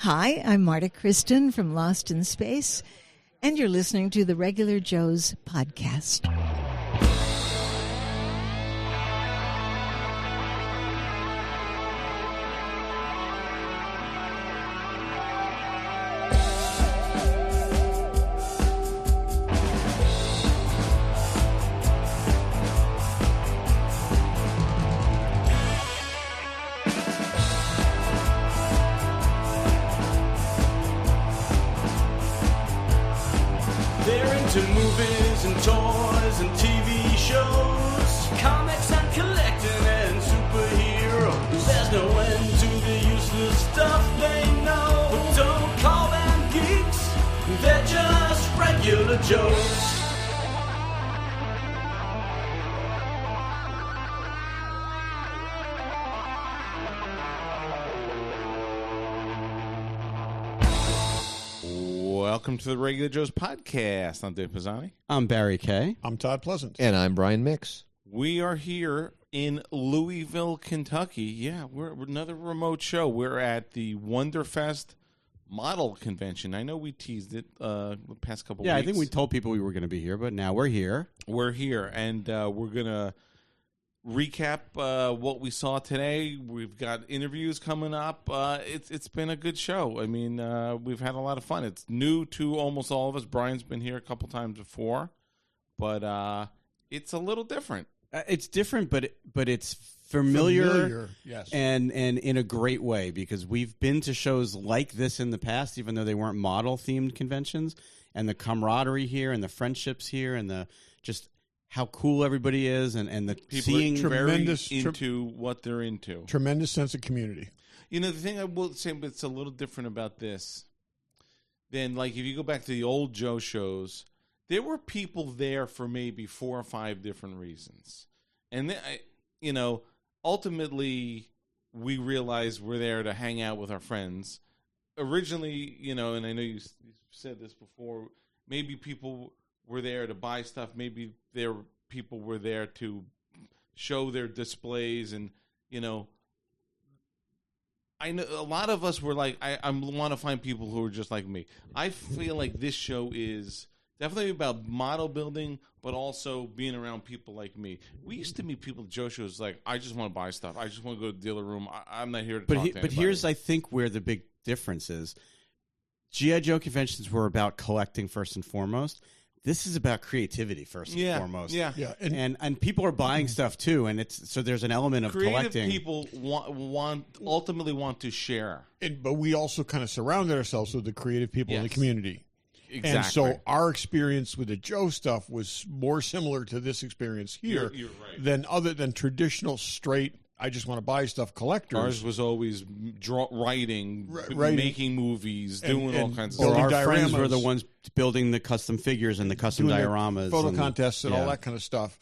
Hi, I'm Marta Kristen from Lost in Space, and you're listening to the Regular Joe's podcast. To movies and toys and TV shows, comics and collecting and superheroes. There's no end to the useless stuff they know. But don't call them geeks, they're just regular Joes. Welcome to the Regular Joe's podcast. I'm Dave Pisani. I'm Barry Kay. I'm Todd Pleasant. And I'm Brian Mix. We are here in Louisville, Kentucky. Yeah, we're another remote show. We're at the WonderFest Model Convention. I know we teased it the past couple weeks. Yeah, I think we told people we were going to be here, but now we're here. We're here, and we're going to recap what we saw today. We've got interviews coming up. It's been a good show. I mean, we've had a lot of fun. It's new to almost all of us. Brian's been here a couple times before, but it's a little different. It's different, but it's familiar, yes, and in a great way, because we've been to shows like this in the past, even though they weren't model-themed conventions, and the camaraderie here and the friendships here and the just how cool everybody is, and the People seeing are tremendous into what they're into. Tremendous sense of community. You know, the thing I will say that's a little different about this than, like, if you go back to the old Joe shows, there were people there for maybe 4 or 5 different reasons. And, then, ultimately, we realized we're there to hang out with our friends. Originally, and I know you said this before, maybe people were there to buy stuff. Maybe people were there to show their displays, and I know a lot of us were like, I want to find people who are just like me. I feel like this show is definitely about model building, but also being around people like me. We used to meet people at Joe shows like, I just want to buy stuff. I just want to go to the dealer room. I'm not here to talk to anybody. But here's, I think, where the big difference is. G.I. Joe conventions were about collecting first and foremost. This is about creativity first and foremost. Yeah. And people are buying stuff too, and so there's an element of creative collecting. People ultimately want to share. But we also kind of surrounded ourselves with the creative people in the community. Exactly. And so our experience with the Joe stuff was more similar to this experience here you're right. than traditional straight, I just want to buy stuff collectors. Ours was always writing, making movies, doing all kinds of stuff. stuff. Our dioramas. friends were the ones building the custom figures and the custom dioramas. Photo contests and all that kind of stuff.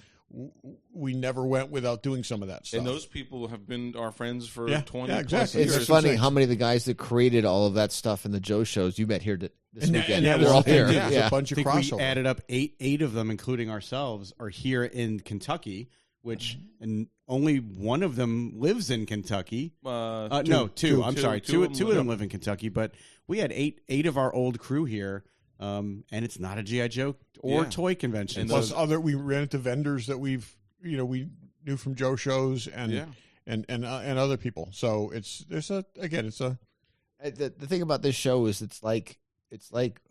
We never went without doing some of that stuff. And those people have been our friends for 20 exactly. plus years. It's funny how many of the guys that created all of that stuff in the Joe shows you met here this weekend. And they're all here. There's Yeah. a bunch I of think crossover. we added up eight of them, including ourselves, are here in Kentucky, which and only one of them lives in Kentucky. No, two. I'm sorry, two of them live in Kentucky. But we had eight of our old crew here, and it's not a G.I. Joe or toy convention. And plus, we ran into vendors that we knew from Joe shows and other people. So the thing about this show is it's like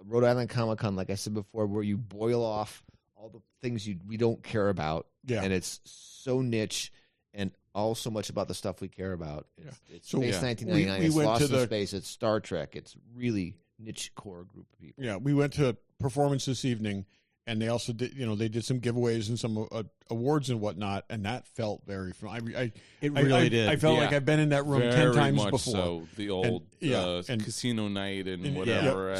Rhode Island Comic Con, like I said before, where you boil off all the things we don't care about, and it's so niche and all so much about the stuff we care about. It's Space 1999. It's Lost in Space. It's Star Trek. It's really niche core group of people. Yeah, we went to a performance this evening, and they also did. They did some giveaways and some awards and whatnot, and that felt very fun. It really did. I felt like I've been in that room 10 times much before. So the old and casino night and whatever.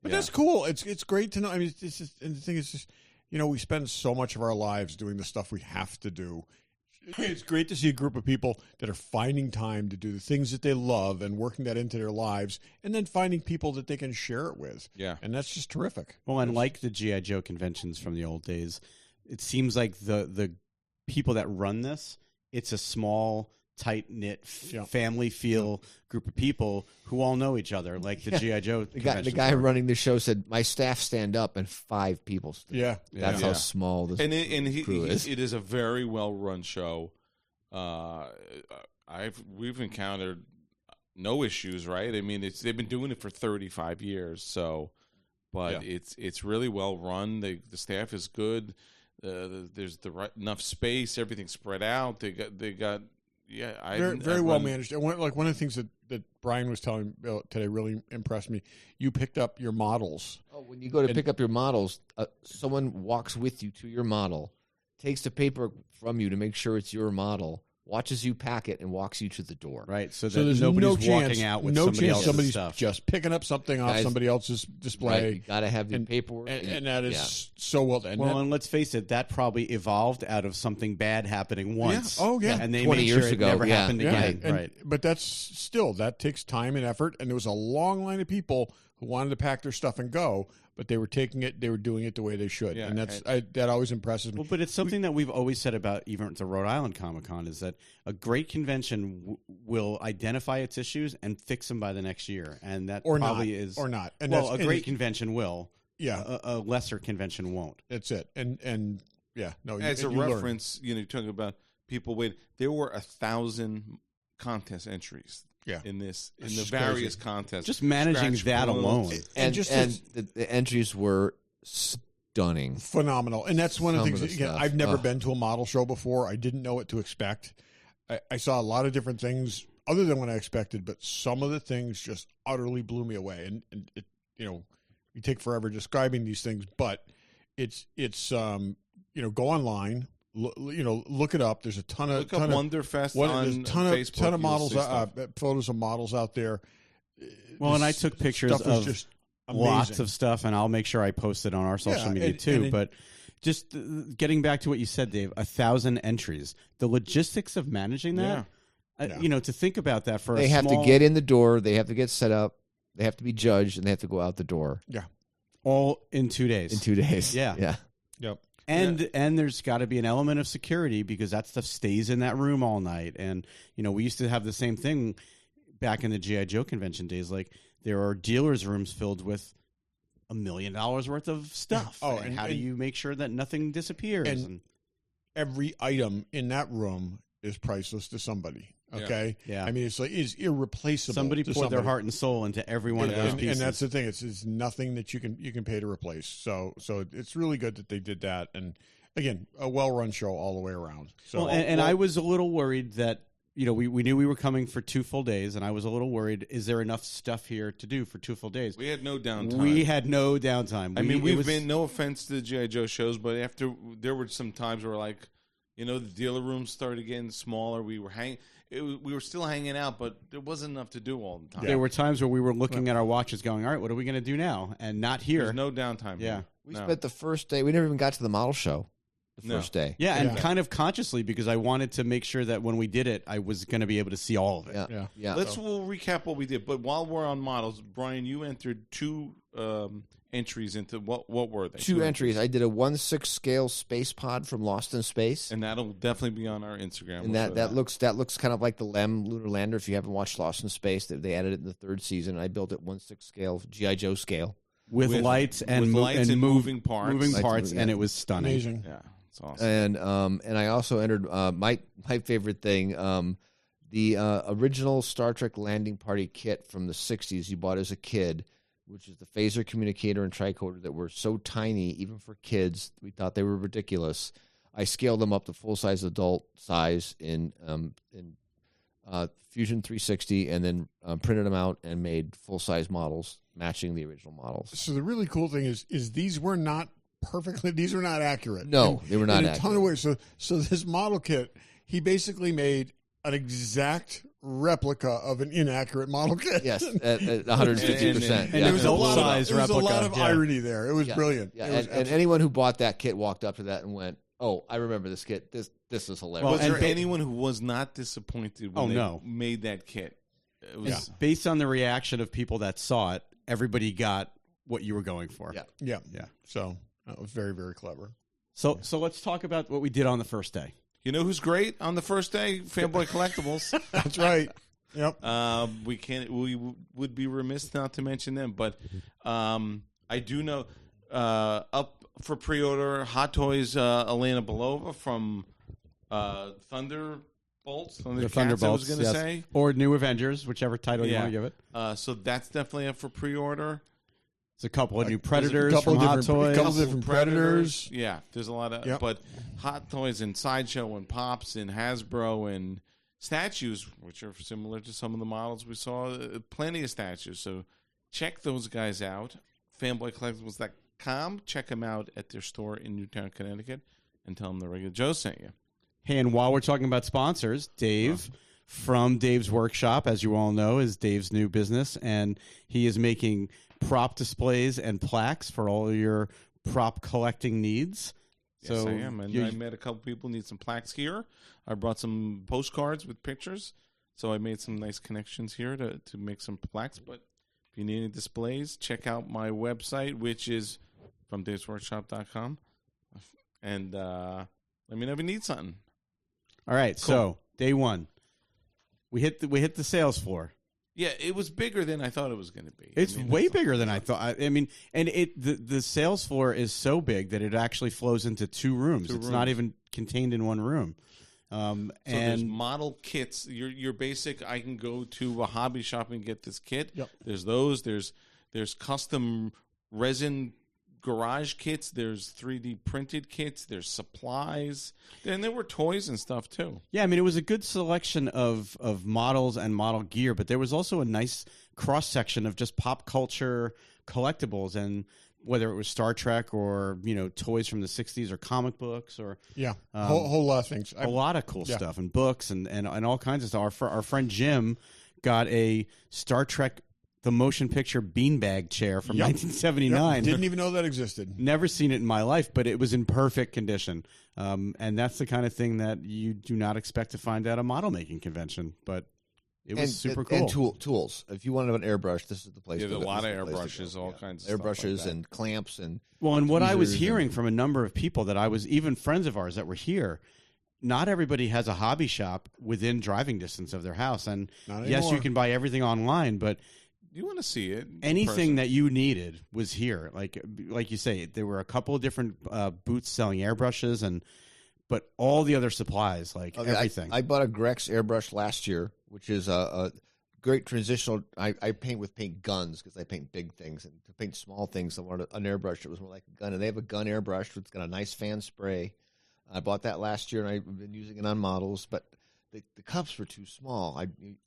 But that's cool. It's great to know. I mean, it's just, and the thing is just, we spend so much of our lives doing the stuff we have to do. It's great to see a group of people that are finding time to do the things that they love and working that into their lives, and then finding people that they can share it with. Yeah. And that's just terrific. Well, and like the G.I. Joe conventions from the old days, it seems like the people that run this, it's a small tight-knit family feel group of people who all know each other, like the G.I. Joe the guy running the show said, my staff stand up and 5 people stand up. That's how small this crew is. It is a very well-run show. We've encountered no issues, right? I mean, they've been doing it for 35 years, so... But it's really well run. The staff is good. There's enough space. Everything's spread out. They got very well managed. And one of the things that Brian was telling me today really impressed me. You picked up your models. Oh, when you go to pick up your models, someone walks with you to your model, takes the paper from you to make sure it's your model, watches you pack it, and walks you to the door. Right, so there's nobody's walking out with somebody else's stuff. Just picking up something off somebody else's display. Right, you got to have your paperwork. And that is so well done. And let's face it, that probably evolved out of something bad happening once. Yeah. Oh, yeah. And they 20 made years sure it ago, never happened again. Right. But that takes time and effort, and there was a long line of people who wanted to pack their stuff and go, but they were doing it the way they should. Yeah, and that always impresses me. Well, but it's something that we've always said about even at the Rhode Island Comic Con is that a great convention will identify its issues and fix them by the next year. And that probably is... Or not. And a great convention will. Yeah. A lesser convention won't. That's it. And yeah. No. As a reference, you're talking about people waiting. There were 1,000 contest entries. Yeah. In the various contests, just managing that alone, and the entries were stunning, phenomenal. And that's one of the things. Again, I've never been to a model show before. I didn't know what to expect. I saw a lot of different things other than what I expected, but some of the things just utterly blew me away. And it, we take forever describing these things, but it's go online. Look it up. There's a ton of WonderFest on Facebook. Ton of models, photos of models out there. Well, and I took pictures of just lots of stuff, and I'll make sure I post it on our social media too. But just getting back to what you said, Dave, 1,000 entries. The logistics of managing that, to think about that for they have to get in the door, they have to get set up, they have to be judged, and they have to go out the door. Yeah, all in 2 days. In 2 days. Yeah. Yep. And there's got to be an element of security because that stuff stays in that room all night. And, we used to have the same thing back in the G.I. Joe convention days. Like, there are dealers' rooms filled with $1 million worth of stuff. Oh, and how do you make sure that nothing disappears? And every item in that room is priceless to somebody. Okay? Yeah. I mean, it's irreplaceable. Somebody poured their heart and soul into every one of those pieces. And that's the thing. It's nothing that you can pay to replace. So it's really good that they did that. And again, a well-run show all the way around. So I was a little worried that, we knew we were coming for 2 full days, and I was a little worried, is there enough stuff here to do for 2 full days? We had no downtime. We've been, no offense to the G.I. Joe shows, but there were some times where, the dealer rooms started getting smaller. We were still hanging out, but there wasn't enough to do all the time. There were times where we were looking at our watches going, all right, what are we going to do now? And not here. There's no downtime. Yeah. We spent the first day, we never even got to the model show the first day. Yeah, and kind of consciously because I wanted to make sure that when we did it, I was going to be able to see all of it. Yeah. We'll recap what we did. But while we're on models, Brian, you entered 2 entries into what were they? 2 entries. I did a 1/6 scale space pod from Lost in Space, and that'll definitely be on our Instagram. And that looks kind of like the LEM lunar lander. If you haven't watched Lost in Space, they added it in the 3rd season. I built it 1/6 scale, G.I. Joe scale, with lights and moving parts, and it was stunning. Amazing. Yeah, it's awesome. And I also entered my favorite thing, the original Star Trek landing party kit from the 60s you bought as a kid, which is the phaser communicator and tricorder that were so tiny, even for kids, we thought they were ridiculous. I scaled them up to full-size adult size in Fusion 360 and then printed them out and made full-size models matching the original models. So the really cool thing is these were not these were not accurate. No, they were not accurate. In a ton of ways. So this model kit, he basically made an exact replica of an inaccurate model kit. Yes, at 150%. And there was a lot of irony there. It was brilliant. Yeah. And anyone who bought that kit walked up to that and went, "Oh, I remember this kit. This is hilarious." Was there anyone who was not disappointed when they made that kit? It was based on the reaction of people that saw it. Everybody got what you were going for. Yeah. So that was very, very clever. So let's talk about what we did on the first day. You know who's great on the first day? Fanboy Collectibles. That's right. Yep. We would be remiss not to mention them, but I do know up for pre-order Hot Toys Elena Belova from Thunderbolts. The Thunderbolts, I was going to say, or New Avengers, whichever title you want to give it. So that's definitely up for pre-order. There's a couple of new Predators from Hot Toys. A couple of different Predators. Yeah, there's a lot of, but Hot Toys and Sideshow and Pops and Hasbro and statues, which are similar to some of the models we saw. Plenty of statues. So check those guys out. FanboyCollectibles.com. Check them out at their store in Newtown, Connecticut, and tell them the Regular Joe sent you. Hey, and while we're talking about sponsors, Dave from Dave's Workshop, as you all know, is Dave's new business, and he is making prop displays and plaques for all your prop collecting needs. Yes, I am. And I met a couple people who need some plaques here. I brought some postcards with pictures, so I made some nice connections here to make some plaques. But if you need any displays, check out my website, which is from davesworkshop.com. And let me know if you need something. All right, cool. So day one, we hit the sales floor. Yeah, it was bigger than I thought it was going to be. It's way bigger than I thought. I mean, and the sales floor is so big that it actually flows into two rooms. It's not even contained in one room. So there's model kits. Your basic. I can go to a hobby shop and get this kit. Yep. There's those. There's custom resin garage kits. There's 3D printed kits. There's supplies, and there were toys and stuff too. Yeah, I mean, it was a good selection of models and model gear, but there was also a nice cross section of just pop culture collectibles, and whether it was Star Trek or toys from the '60s or comic books or whole lot of things, a lot of cool stuff and books and all kinds of stuff. Our friend Jim got a Star Trek the motion picture beanbag chair from 1979. Didn't even know that existed. Never seen it in my life, but it was in perfect condition. And that's the kind of thing that you do not expect to find at a model making convention. But it was super cool. And tools. If you want to have an airbrush, this is the place. There's a lot of airbrushes, all kinds of airbrushes stuff like and clamps and. Well, and what I was hearing from a number of people that I was even friends of ours that were here. Not everybody has a hobby shop within driving distance of their house, and yes, you can buy everything online, but. You want to see it. Anything that you needed was here. Like you say, there were a couple of different booths selling airbrushes, but all the other supplies, everything. I bought a Grex airbrush last year, which is a great transitional. I paint guns because I paint big things, and to paint small things, I wanted an airbrush that was more like a gun. And they have a gun airbrush that's got a nice fan spray. I bought that last year, and I've been using it on models, but. The cups were too small.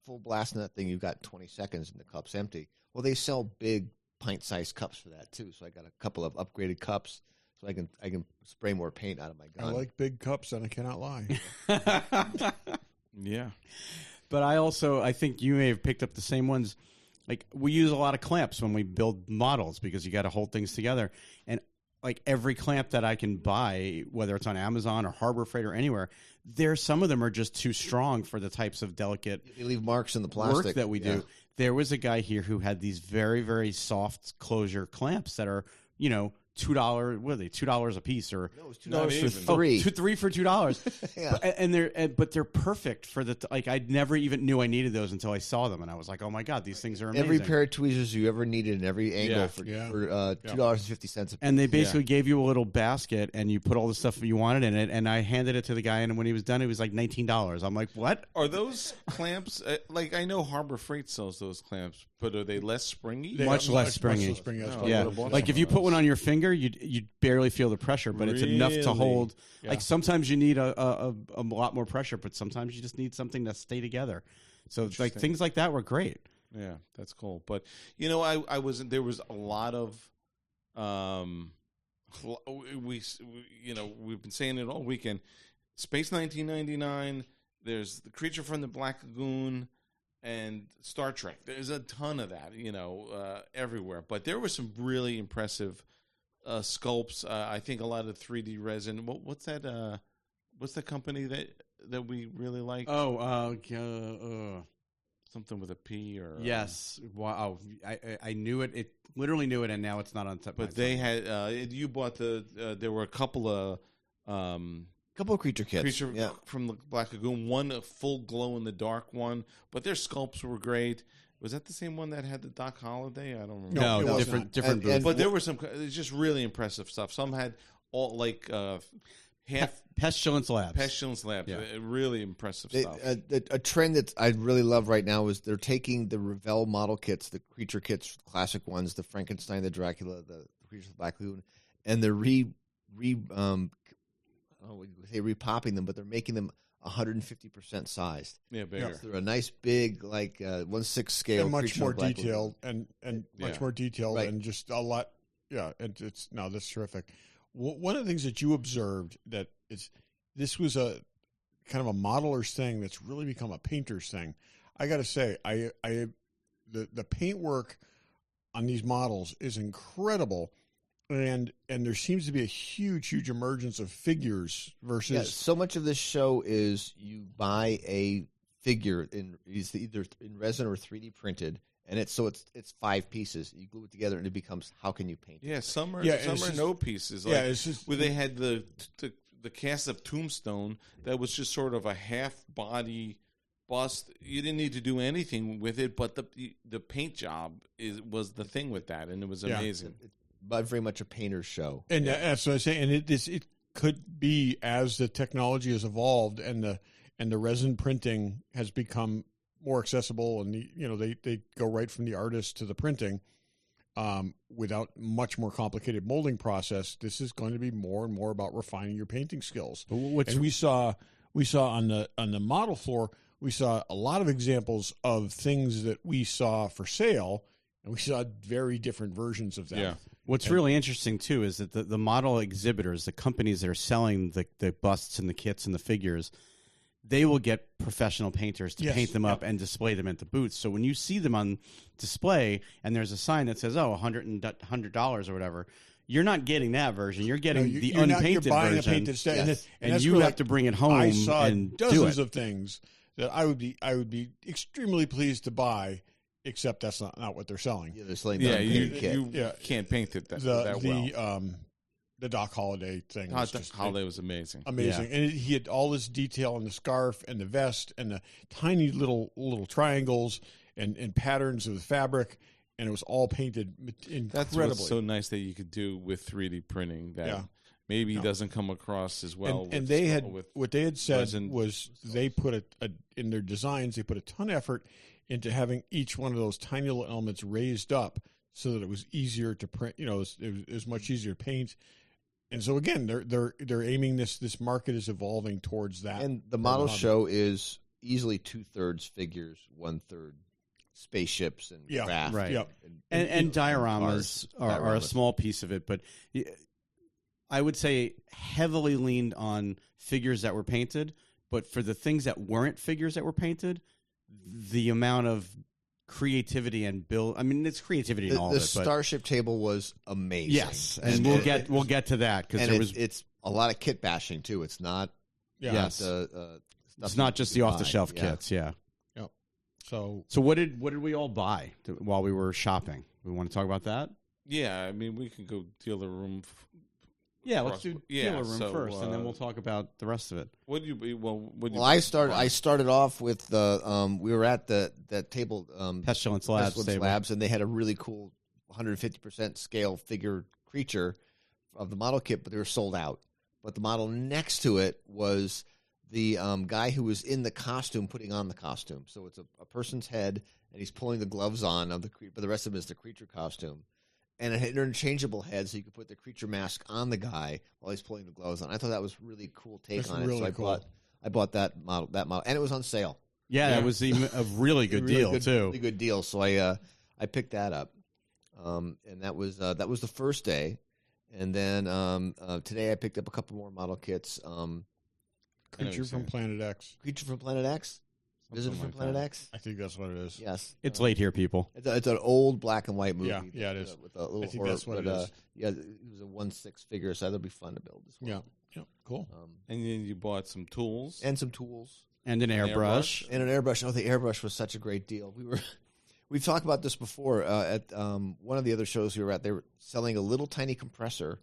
Full blast in that thing, you've got 20 seconds and the cup's empty. Well, they sell big pint-sized cups for that too. So I got a couple of upgraded cups, so I can spray more paint out of my gun. I like big cups, and I cannot lie. Yeah, but I think you may have picked up the same ones. Like we use a lot of clamps when we build models because you got to hold things together. And like every clamp that I can buy, whether it's on Amazon or Harbor Freight or anywhere, some of them are just too strong for the types of delicate they leave marks in the plastic work that we do. There was a guy here who had these very, very soft closure clamps that are, $2. What are they? $2 a piece, or no, it was $2 for three. Three for $2. Yeah, but they're perfect for the I never even knew I needed those until I saw them, and I was like, oh my god, these things are amazing. Every pair of tweezers you ever needed in every angle for $2.50. And they basically gave you a little basket, and you put all the stuff you wanted in it. And I handed it to the guy, and when he was done, it was like $19. I'm like, what? Are those clamps? I know Harbor Freight sells those clamps, but are they less springy? Much less springy. Yeah, like if you put one on your finger, you'd barely feel the pressure, but it's enough to hold. Yeah. Like sometimes you need a lot more pressure, but sometimes you just need something to stay together. So like things like that were great. Yeah, that's cool. But I wasn't. There was a lot of we've been saying it all weekend. Space 1999. There's the Creature from the Black Lagoon. And Star Trek. There's a ton of that, everywhere. But there were some really impressive sculpts. I think a lot of 3D resin. What's that? What's the company that we really like? Something with a P or yes. Wow, I knew it. It literally knew it, and now it's not on top. But they had. You bought there were a couple of couple of creature kits. From the Black Lagoon. One a full glow in the dark one, but their sculpts were great. Was that the same one that had the Doc Holliday? I don't remember. No, different booth. But there was some. It's just really impressive stuff. Some had all like half Pestilence Labs. Yeah. Really impressive stuff. A trend that I really love right now is they're taking the Revell model kits, the creature kits, classic ones, the Frankenstein, the Dracula, the creatures of the Black Lagoon, and they're repopping them, but they're making them 150% sized. Yeah, bigger. So they're a nice big, like 1/6 scale, and much more detailed, and much more detailed, and just a lot. Yeah, and that's terrific. One of the things that you observed that this was a kind of a modeler's thing that's really become a painter's thing. I got to say, the paintwork on these models is incredible. And there seems to be a huge emergence of figures versus so much of this show is you buy a figure it's either in resin or 3D printed, and it's 5 pieces. You glue it together, and it becomes how can you paint it? Yeah, some are no pieces. Like, it's just where they had the cast of Tombstone that was just sort of a half body bust. You didn't need to do anything with it, but the paint job was the thing with that, and it was amazing. But very much a painter's show, and that's what I'm saying. And it could be, as the technology has evolved and the resin printing has become more accessible, and they go right from the artist to the printing without much more complicated molding process. This is going to be more and more about refining your painting skills. And we saw on the model floor, we saw a lot of examples of things that we saw for sale, and we saw very different versions of them. Yeah. What's really interesting, too, is that the model exhibitors, the companies that are selling the busts and the kits and the figures, they will get professional painters to paint them up and display them at the booths. So when you see them on display and there's a sign that says, $100 or whatever, you're not getting that version. You're getting the unpainted you're buying version. A painted set. And you have to bring it home I saw and dozens do it. of things that I would be extremely pleased to buy. Except that's not what they're selling. Yeah, they're selling you can't paint it that well. The Doc Holliday thing. Holliday was amazing. Amazing. Yeah. And he had all this detail on the scarf and the vest and the tiny little triangles and patterns of the fabric, and it was all painted incredibly. That's what's so nice that you could do with 3D printing that maybe doesn't come across as well. And they had what they had said was they put in their designs, they put a ton of effort into having each one of those tiny little elements raised up so that it was easier to print. It was much easier to paint. And so again, they're aiming this market is evolving towards that. And the model show is easily 2/3 figures, 1/3 spaceships and craft. Right. Yeah. And dioramas are a small piece of it, but I would say heavily leaned on figures that were painted. But for the things that weren't figures that were painted, the amount of creativity and build. I mean, it's creativity in all of it. The Starship table was amazing. Yes, and we'll get to that because it's a lot of kit bashing too. It's not. Yes, it's not just the off the shelf kits. Yeah. Yep. So what did we all buy while we were shopping? We want to talk about that. Yeah, I mean, we can go dealer room. Let's do dealer room first, and then we'll talk about the rest of it. I started off with we were at that table, Pestilence Labs, and they had a really cool 150% scale figure creature of the model kit, but they were sold out. But the model next to it was the guy who was in the costume putting on the costume. So it's a person's head, and he's pulling the gloves on but the rest of it is the creature costume. And it had interchangeable heads, so you could put the creature mask on the guy while he's pulling the gloves on. I thought that was a really cool take on it. Really so cool. I bought that model, and it was on sale. Yeah, that was a really good deal too. Really good deal. So I picked that up, and that was the first day. And then today I picked up a couple more model kits. Creature from Planet X. Creature from Planet X. Visitor from Planet X? I think that's what it is. Yes. It's late here, people. It's an old black and white movie. Yeah, it is. With a little I think horror, that's what it is. Yeah, it was a 1/6 figure, so that'll be fun to build as well. Yeah, cool. And then you bought some tools. And some tools. And an airbrush. And an airbrush. Oh, the airbrush was such a great deal. We've talked about this before. At one of the other shows we were at, they were selling a little tiny compressor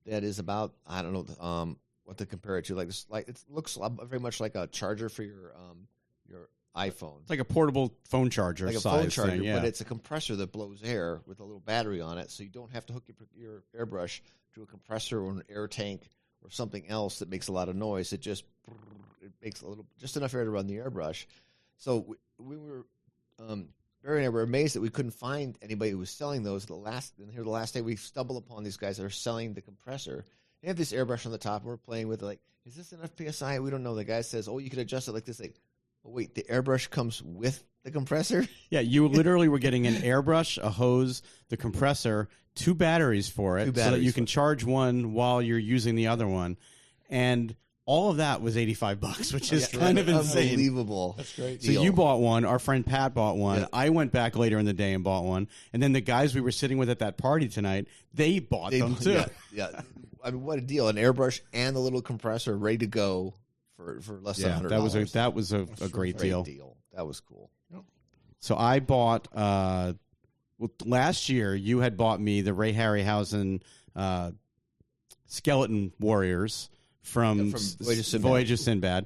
that is about, I don't know, what to compare it to. Like it looks very much like a charger for your iPhone. It's like a portable phone charger, like a size phone charger, thing, yeah. but it's a compressor that blows air with a little battery on it, so you don't have to hook your airbrush to a compressor or an air tank or something else that makes a lot of noise. It makes just enough air to run the airbrush. So we were Barry and I were amazed that we couldn't find anybody who was selling those. The last day we stumbled upon these guys that are selling the compressor. They have this airbrush on the top. We're playing with it, like, is this enough PSI? We don't know. The guy says, oh, you can adjust it like this. Like, oh, wait, the airbrush comes with the compressor? Yeah, you literally were getting an airbrush, a hose, the compressor, 2 batteries for it, so that you can charge one while you're using the other one. And all of that was $85, which is kind of insane. Unbelievable. That's great. So you bought one. Our friend Pat bought one. Yeah. I went back later in the day and bought one. And then the guys we were sitting with at that party tonight, they bought them too. Yeah. I mean, what a deal. An airbrush and a little compressor ready to go for less than $100. That was a great deal. That was cool. Yep. So I bought, last year you had bought me the Ray Harryhausen Skeleton Warriors from Voyage of Sinbad.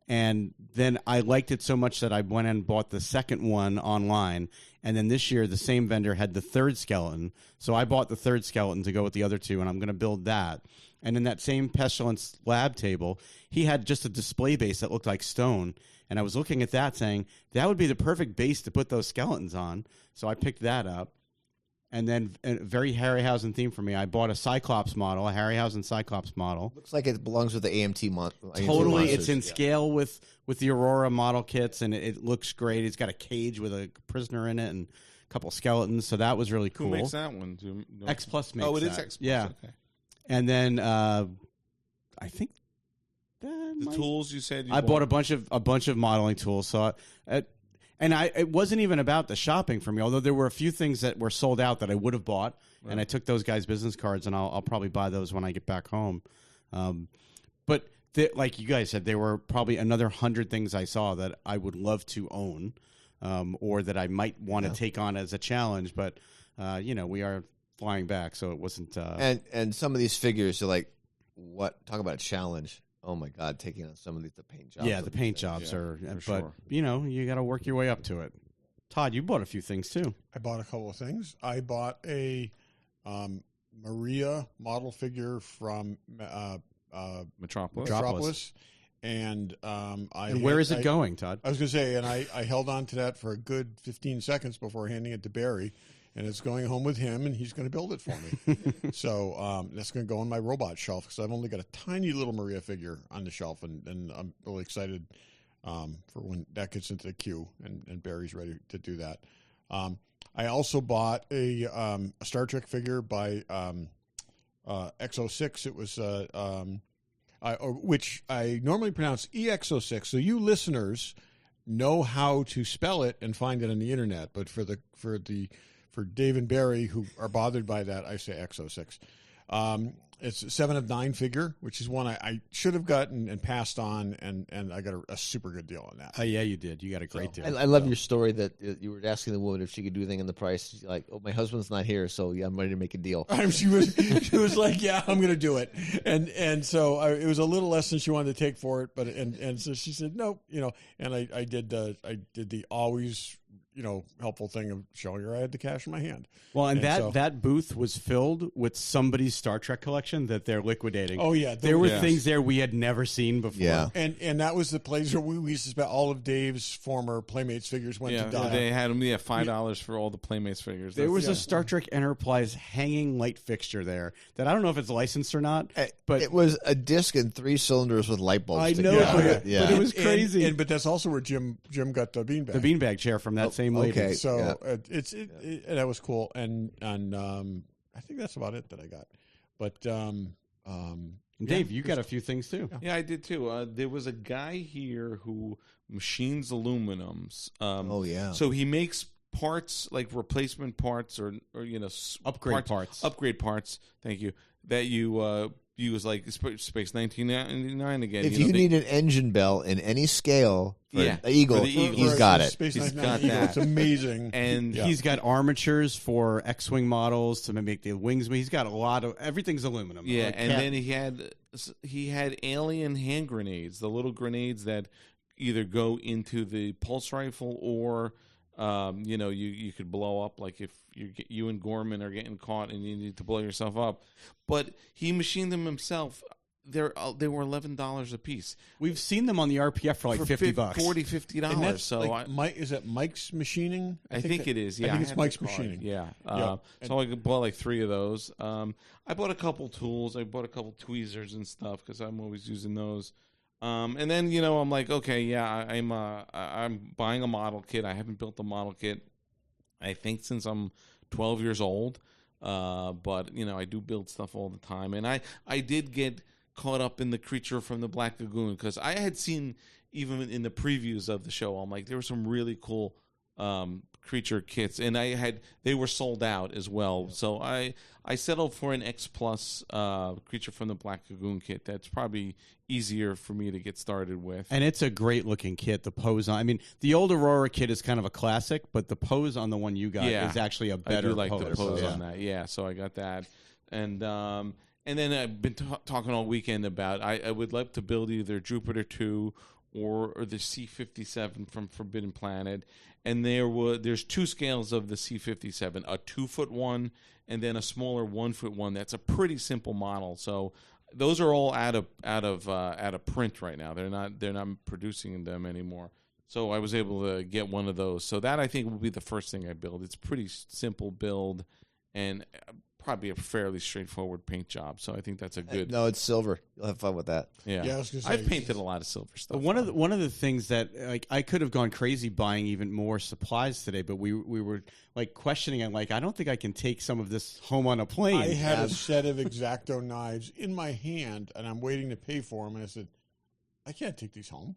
And then I liked it so much that I went and bought the second one online. And then this year, the same vendor had the third skeleton. So I bought the third skeleton to go with the other 2, and I'm going to build that. And in that same Pestilence lab table, he had just a display base that looked like stone. And I was looking at that saying, that would be the perfect base to put those skeletons on. So I picked that up. And then a very Harryhausen theme for me. I bought a Cyclops model, a Harryhausen Cyclops model. Looks like it belongs with the AMT model. Totally. It's in scale with the Aurora model kits, and it looks great. It's got a cage with a prisoner in it and a couple skeletons, so that was really cool. Who makes that one? X Plus makes that. Oh, it is X Plus. Yeah. Okay. And then I think the tools you said I bought a bunch of modeling tools. So it wasn't even about the shopping for me, although there were a few things that were sold out that I would have bought, and I took those guys' business cards, and I'll probably buy those when I get back home. But like you guys said, there were probably another 100 things I saw that I would love to own, or that I might want to take on as a challenge. But we are flying back, so it wasn't. And some of these figures are like, what? Talk about a challenge. Oh my God, taking on some of the paint jobs. Yeah, the paint jobs are, but sure. You got to work your way up to it. Todd, you bought a few things too. I bought a couple of things. I bought a Maria model figure from Metropolis. And where is it going, Todd? I was going to say, and I held on to that for a good 15 seconds before handing it to Barry. And it's going home with him, and he's going to build it for me. So that's going to go on my robot shelf because I've only got a tiny little Maria figure on the shelf, and I'm really excited for when that gets into the queue and Barry's ready to do that. I also bought a Star Trek figure by X06. It was which I normally pronounce EX06. So you listeners know how to spell it and find it on the internet, but for Dave and Barry, who are bothered by that, I say X06. It's a 7 of 9 figure, which is one I should have gotten and passed on, and I got a super good deal on that. Oh, yeah, you did. You got a great deal. I love your story that you were asking the woman if she could do anything in the price. She's like, oh, my husband's not here, so yeah, I'm ready to make a deal. She was like, yeah, I'm going to do it. And so it was a little less than she wanted to take for it, but and so she said, nope, and I did the always helpful thing of showing her I had the cash in my hand. Well, and that booth was filled with somebody's Star Trek collection that they're liquidating. Oh, yeah. There were things there we had never seen before. Yeah. And that was the place where we used to spend all of Dave's former Playmates figures went to die. They had them, $5 for all the Playmates figures. There was a Star Trek Enterprise hanging light fixture there that I don't know if it's licensed or not. But it was a disc and 3 cylinders with light bulbs. I know, but it was crazy. But that's also where Jim got the beanbag. The beanbag chair from that same lady. Okay, so that was cool, and I think that's about it that I got. But Dave, you got a few things too. Yeah, I did too. There was a guy here who machines aluminums. So he makes parts like replacement parts or upgrade parts. Upgrade parts. Thank you. That you use like Space 1999 again. If you need an engine bell in any scale for the Eagle, he's got it. He's got that. It's amazing. And he's got armatures for X-Wing models to make the wings. He's got a lot of everything's aluminum. Yeah, and then he had alien hand grenades, the little grenades that either go into the pulse rifle or you could blow up, like if you and Gorman are getting caught and you need to blow yourself up. But he machined them himself. They were $11 a piece. We've seen them on the RPF for like $50, $50. So Mike, is that Mike's machining? I think it is. Yeah, I think it's Mike's machining. Yeah. So I bought like 3 of those. I bought a couple tools. I bought a couple tweezers and stuff because I'm always using those. And then I'm like, okay, yeah, I'm buying a model kit. I haven't built a model kit, I think, since I'm 12 years old. But I do build stuff all the time, and I did get caught up in the creature from the Black Lagoon because I had seen even in the previews of the show, I'm like, there were some really cool creature kits, and they were sold out as well. So I settled for an X Plus creature from the Black Lagoon kit. That's probably easier for me to get started with. And it's a great looking kit. The pose on, I mean, the old Aurora kit is kind of a classic, but the pose on the one you got is actually a better pose. I do like the pose on that. Yeah, so I got that. And then I've been talking all weekend about I would like to build either Jupiter 2 or the C-57 from Forbidden Planet. And there's 2 scales of the C-57, a 2-foot one and then a smaller 1-foot one. That's a pretty simple model. So those are all out of print right now. They're not producing them anymore. So I was able to get one of those. So that I think will be the first thing I build. It's a pretty simple build and probably a fairly straightforward paint job. So I think that's a good. No, it's silver. You'll have fun with that. Yeah, I was gonna say, I've painted a lot of silver stuff. One of the things that I could have gone crazy buying even more supplies today, but we were like questioning it. Like, I don't think I can take some of this home on a plane. I had a set of X-Acto knives in my hand, and I'm waiting to pay for them. And I said, I can't take these home.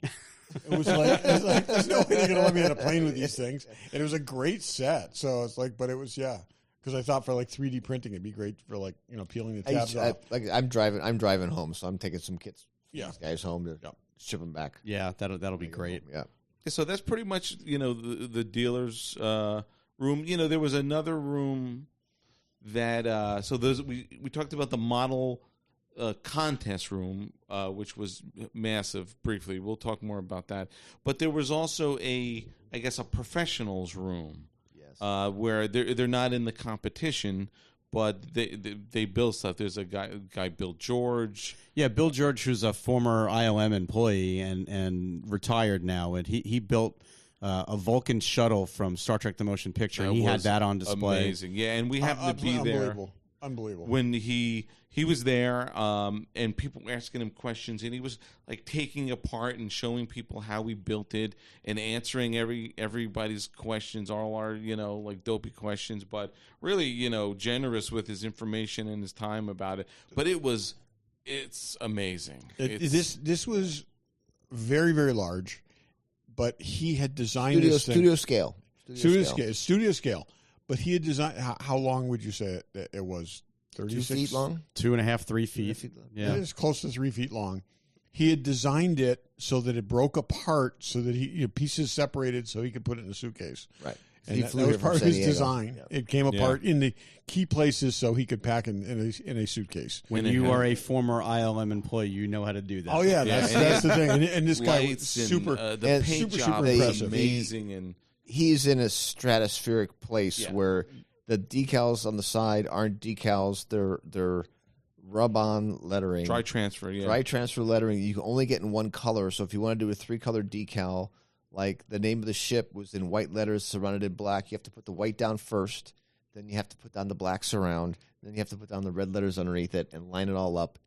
It was like there's no way they're going to let me on a plane with these things. And it was a great set. So it's like, but it was, because I thought for like 3D printing, it'd be great for like, peeling the tabs off. I'm driving home, so I'm taking some kits for these guys home to ship them back. Yeah, that'll be great. Yeah. So that's pretty much, the dealer's room. There was another room that, so those, we talked about the model contest room, which was massive briefly. We'll talk more about that. But there was also a professionals room. Where they're not in the competition, but they build stuff. There's a guy Bill George. Yeah, Bill George, who's a former ILM employee and retired now, and he built a Vulcan shuttle from Star Trek: The Motion Picture. And he had that on display. Amazing, yeah. And we happened to be there. Unbelievable. When he was there, and people were asking him questions, and he was like taking apart and showing people how we built it and answering everybody's questions, all our like dopey questions, but really generous with his information and his time about it. But it's amazing. This was very, very large, but he had designed studio scale. Studio scale. But he had designed. How long would you say it was? 36 2 feet long, 2.5, 3 feet. Yeah, it's close to 3 feet long. He had designed it so that it broke apart, so that pieces separated, so he could put it in a suitcase. Right. And that was part of his design. Yeah. It came apart in the key places, so he could pack in a suitcase. When you are a former ILM employee, you know how to do that. Oh yeah, that's the thing. And this guy was super. The paint job is amazing, and he's in a stratospheric place where the decals on the side aren't decals; they're rub-on lettering, dry transfer lettering. You can only get in one color. So if you want to do a 3-color decal, like the name of the ship was in white letters surrounded in black, you have to put the white down first. Then you have to put down the black surround. Then you have to put down the red letters underneath it and line it all up.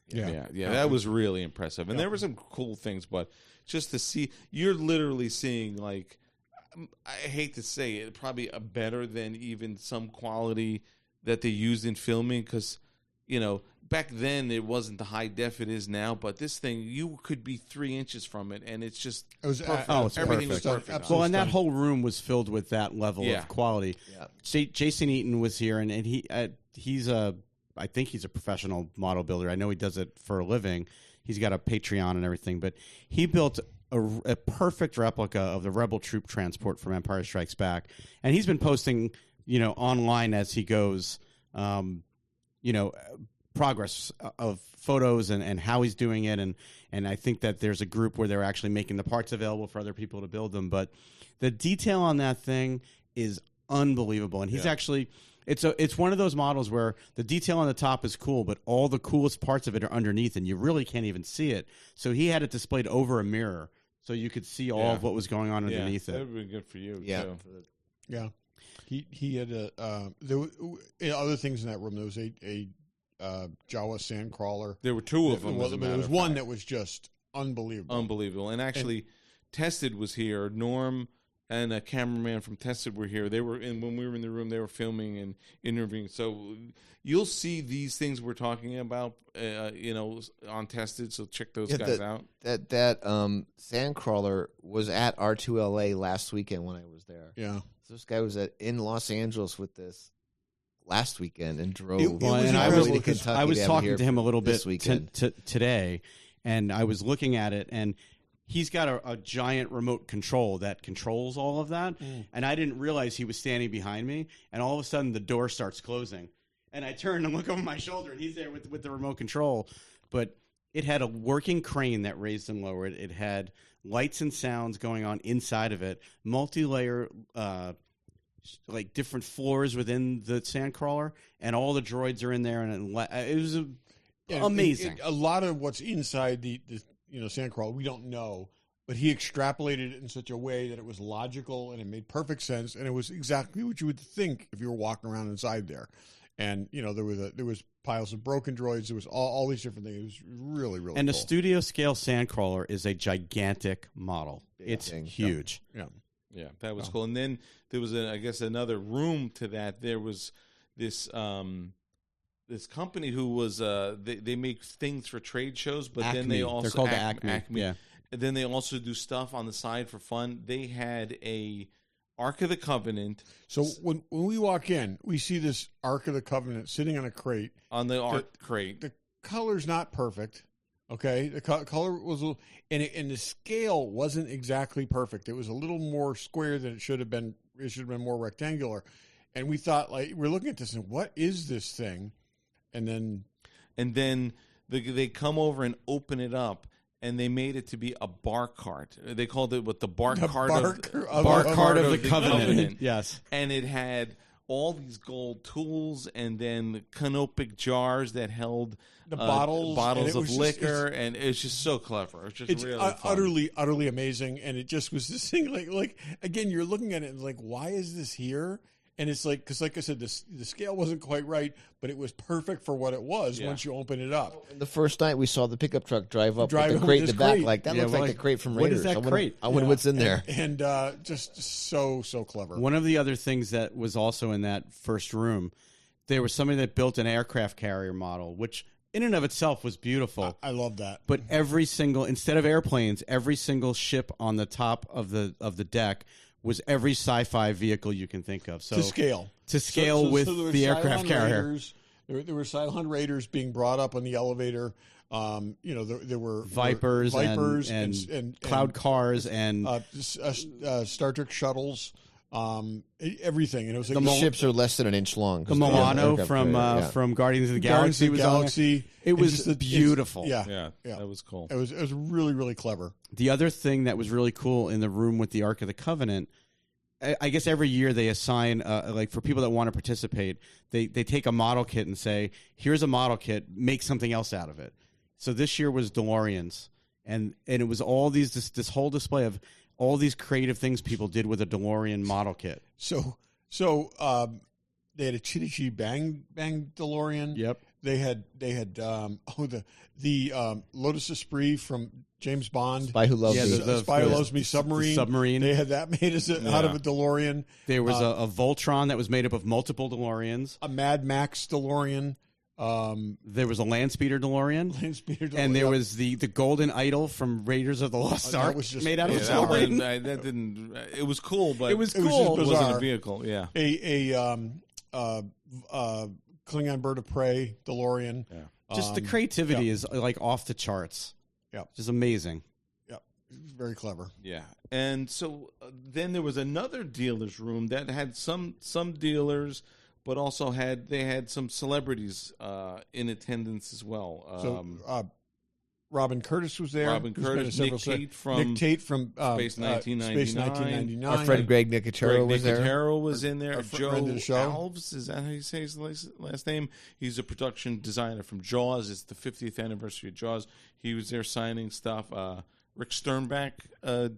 Yeah. That was really impressive, and there were some cool things. But just to see, you're literally seeing like. I hate to say it, probably a better than even some quality that they used in filming because, back then it wasn't the high def it is now, but this thing, you could be 3 inches from it, and it's just perfect. Everything was perfect. Absolutely. Well, and that whole room was filled with that level of quality. Yeah. Jason Eaton was here, and he's a I think he's a professional model builder. I know he does it for a living. He's got a Patreon and everything, but he built a perfect replica of the Rebel troop transport from Empire Strikes Back, and he's been posting, online as he goes, progress of photos and how he's doing it, and I think that there's a group where they're actually making the parts available for other people to build them. But the detail on that thing is unbelievable, and he's actually. It's one of those models where the detail on the top is cool, but all the coolest parts of it are underneath, and you really can't even see it. So he had it displayed over a mirror, so you could see all of what was going on underneath it. That would be good for you. Yeah, too. Yeah. He had there were other things in that room. There was a Jawa sand crawler. There were two of them. There was one that was just unbelievable. Unbelievable. And actually, Tested was here. Norm and a cameraman from Tested were here. They were when we were in the room, they were filming and interviewing. So you'll see these things we're talking about, on Tested. So check those guys out. That sandcrawler was at R2LA last weekend when I was there. Yeah. So this guy was in Los Angeles with this last weekend and drove. I was talking to him a little bit today, and I was looking at it, and he's got a giant remote control that controls all of that, and I didn't realize he was standing behind me, and all of a sudden the door starts closing, and I turn and look over my shoulder, and he's there with the remote control, but it had a working crane that raised and lowered. It had lights and sounds going on inside of it, multi-layer, like different floors within the sandcrawler, and all the droids are in there, and it was amazing. A lot of what's inside the sandcrawler we don't know, but he extrapolated it in such a way that it was logical and it made perfect sense, and it was exactly what you would think if you were walking around inside there. And there was piles of broken droids. There was all these different things. It was really, really and cool. a studio scale sandcrawler is a gigantic model. It's huge. Yeah, that was cool. And then there was, another room to that. There was this this company who was they make things for trade shows, but Acme. then they also they're called Acme. Yeah. And then they also do stuff on the side for fun. They had a Ark of the Covenant. So when we walk in, we see this Ark of the Covenant sitting on a crate. On the Ark crate. The color's not perfect. Okay, the color was a little, and the scale wasn't exactly perfect. It was a little more square than it should have been. It should have been more rectangular. And we thought, we're looking at this and what is this thing? And then they come over and open it up, and they made it to be a bar cart. They called it the bar cart of the Covenant. Yes, and it had all these gold tools, and then canopic jars that held the bottles of liquor, and it's just so clever. It's just really fun. utterly amazing, and it just was this thing. Like again, you're looking at it and why is this here? And it's because, like I said, the scale wasn't quite right, but it was perfect for what it was once you open it up. And the first night we saw the pickup truck drive up with the crate in the back. That looks like the crate from Raiders. What is that crate? I wonder what's in there. And just so clever. One of the other things that was also in that first room, there was somebody that built an aircraft carrier model, which in and of itself was beautiful. I love that. But instead of airplanes, every single ship on the top of the deck was every sci-fi vehicle you can think of. So to scale with the aircraft carrier. There were Cylon Raiders being brought up on the elevator. There were Vipers and cloud cars and Star Trek shuttles. Everything, and it was the ships are less than an inch long. The Milano from Guardians of the Galaxy was on there. It was beautiful. Yeah, that was cool. It was really, really clever. The other thing that was really cool in the room with the Ark of the Covenant, I guess every year they assign for people that want to participate, they take a model kit and say, here's a model kit, make something else out of it. So this year was DeLoreans, and it was all this whole display of all these creative things people did with a DeLorean model kit. So they had a Chitty Chitty Bang DeLorean. Yep. They had the Lotus Esprit from James Bond. Spy Who Loves Me. The Spy Who Loves Me submarine. They had that made out of a DeLorean. There was a Voltron that was made up of multiple DeLoreans. A Mad Max DeLorean. There was a Landspeeder DeLorean. And there was the Golden Idol from Raiders of the Lost Ark made out of a DeLorean. That didn't. It was cool, but it was cool. It wasn't a vehicle. Yeah. A Klingon bird of prey, DeLorean. Yeah. Just the creativity is like off the charts. Yeah, just amazing. Yeah, very clever. Yeah, and so then there was another dealer's room that had some dealers, but also had some celebrities in attendance as well. Robin Curtis was there. Nick Tate from Space 1999. Our friend Greg Nicotero was there. Nicotero was in there. Joe Alves, is that how you say his last name? He's a production designer from Jaws. It's the 50th anniversary of Jaws. He was there signing stuff. Rick Sternbach, I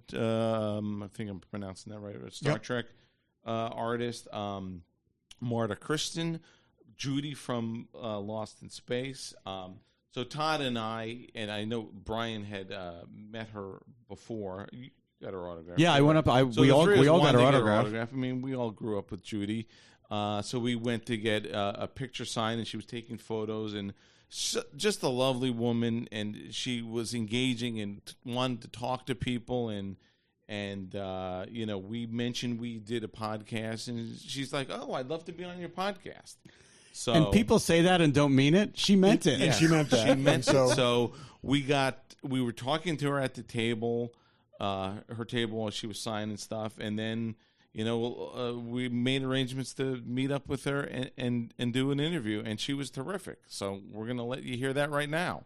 think I'm pronouncing that right, Star Trek artist. Marta Kristen, Judy from Lost in Space. So Todd and I know Brian had met her before. You got her autograph. Yeah, I went up. We all got her autograph. I mean, we all grew up with Judy. So we went to get a picture signed, and she was taking photos, and just a lovely woman. And she was engaging and wanted to talk to people. And we mentioned we did a podcast, and she's like, "Oh, I'd love to be on your podcast." So, and people say that and don't mean it. She meant it. And she meant that. She meant it. So we were talking to her at the table, her table while she was signing stuff. And then, we made arrangements to meet up with her and do an interview. And she was terrific. So we're going to let you hear that right now.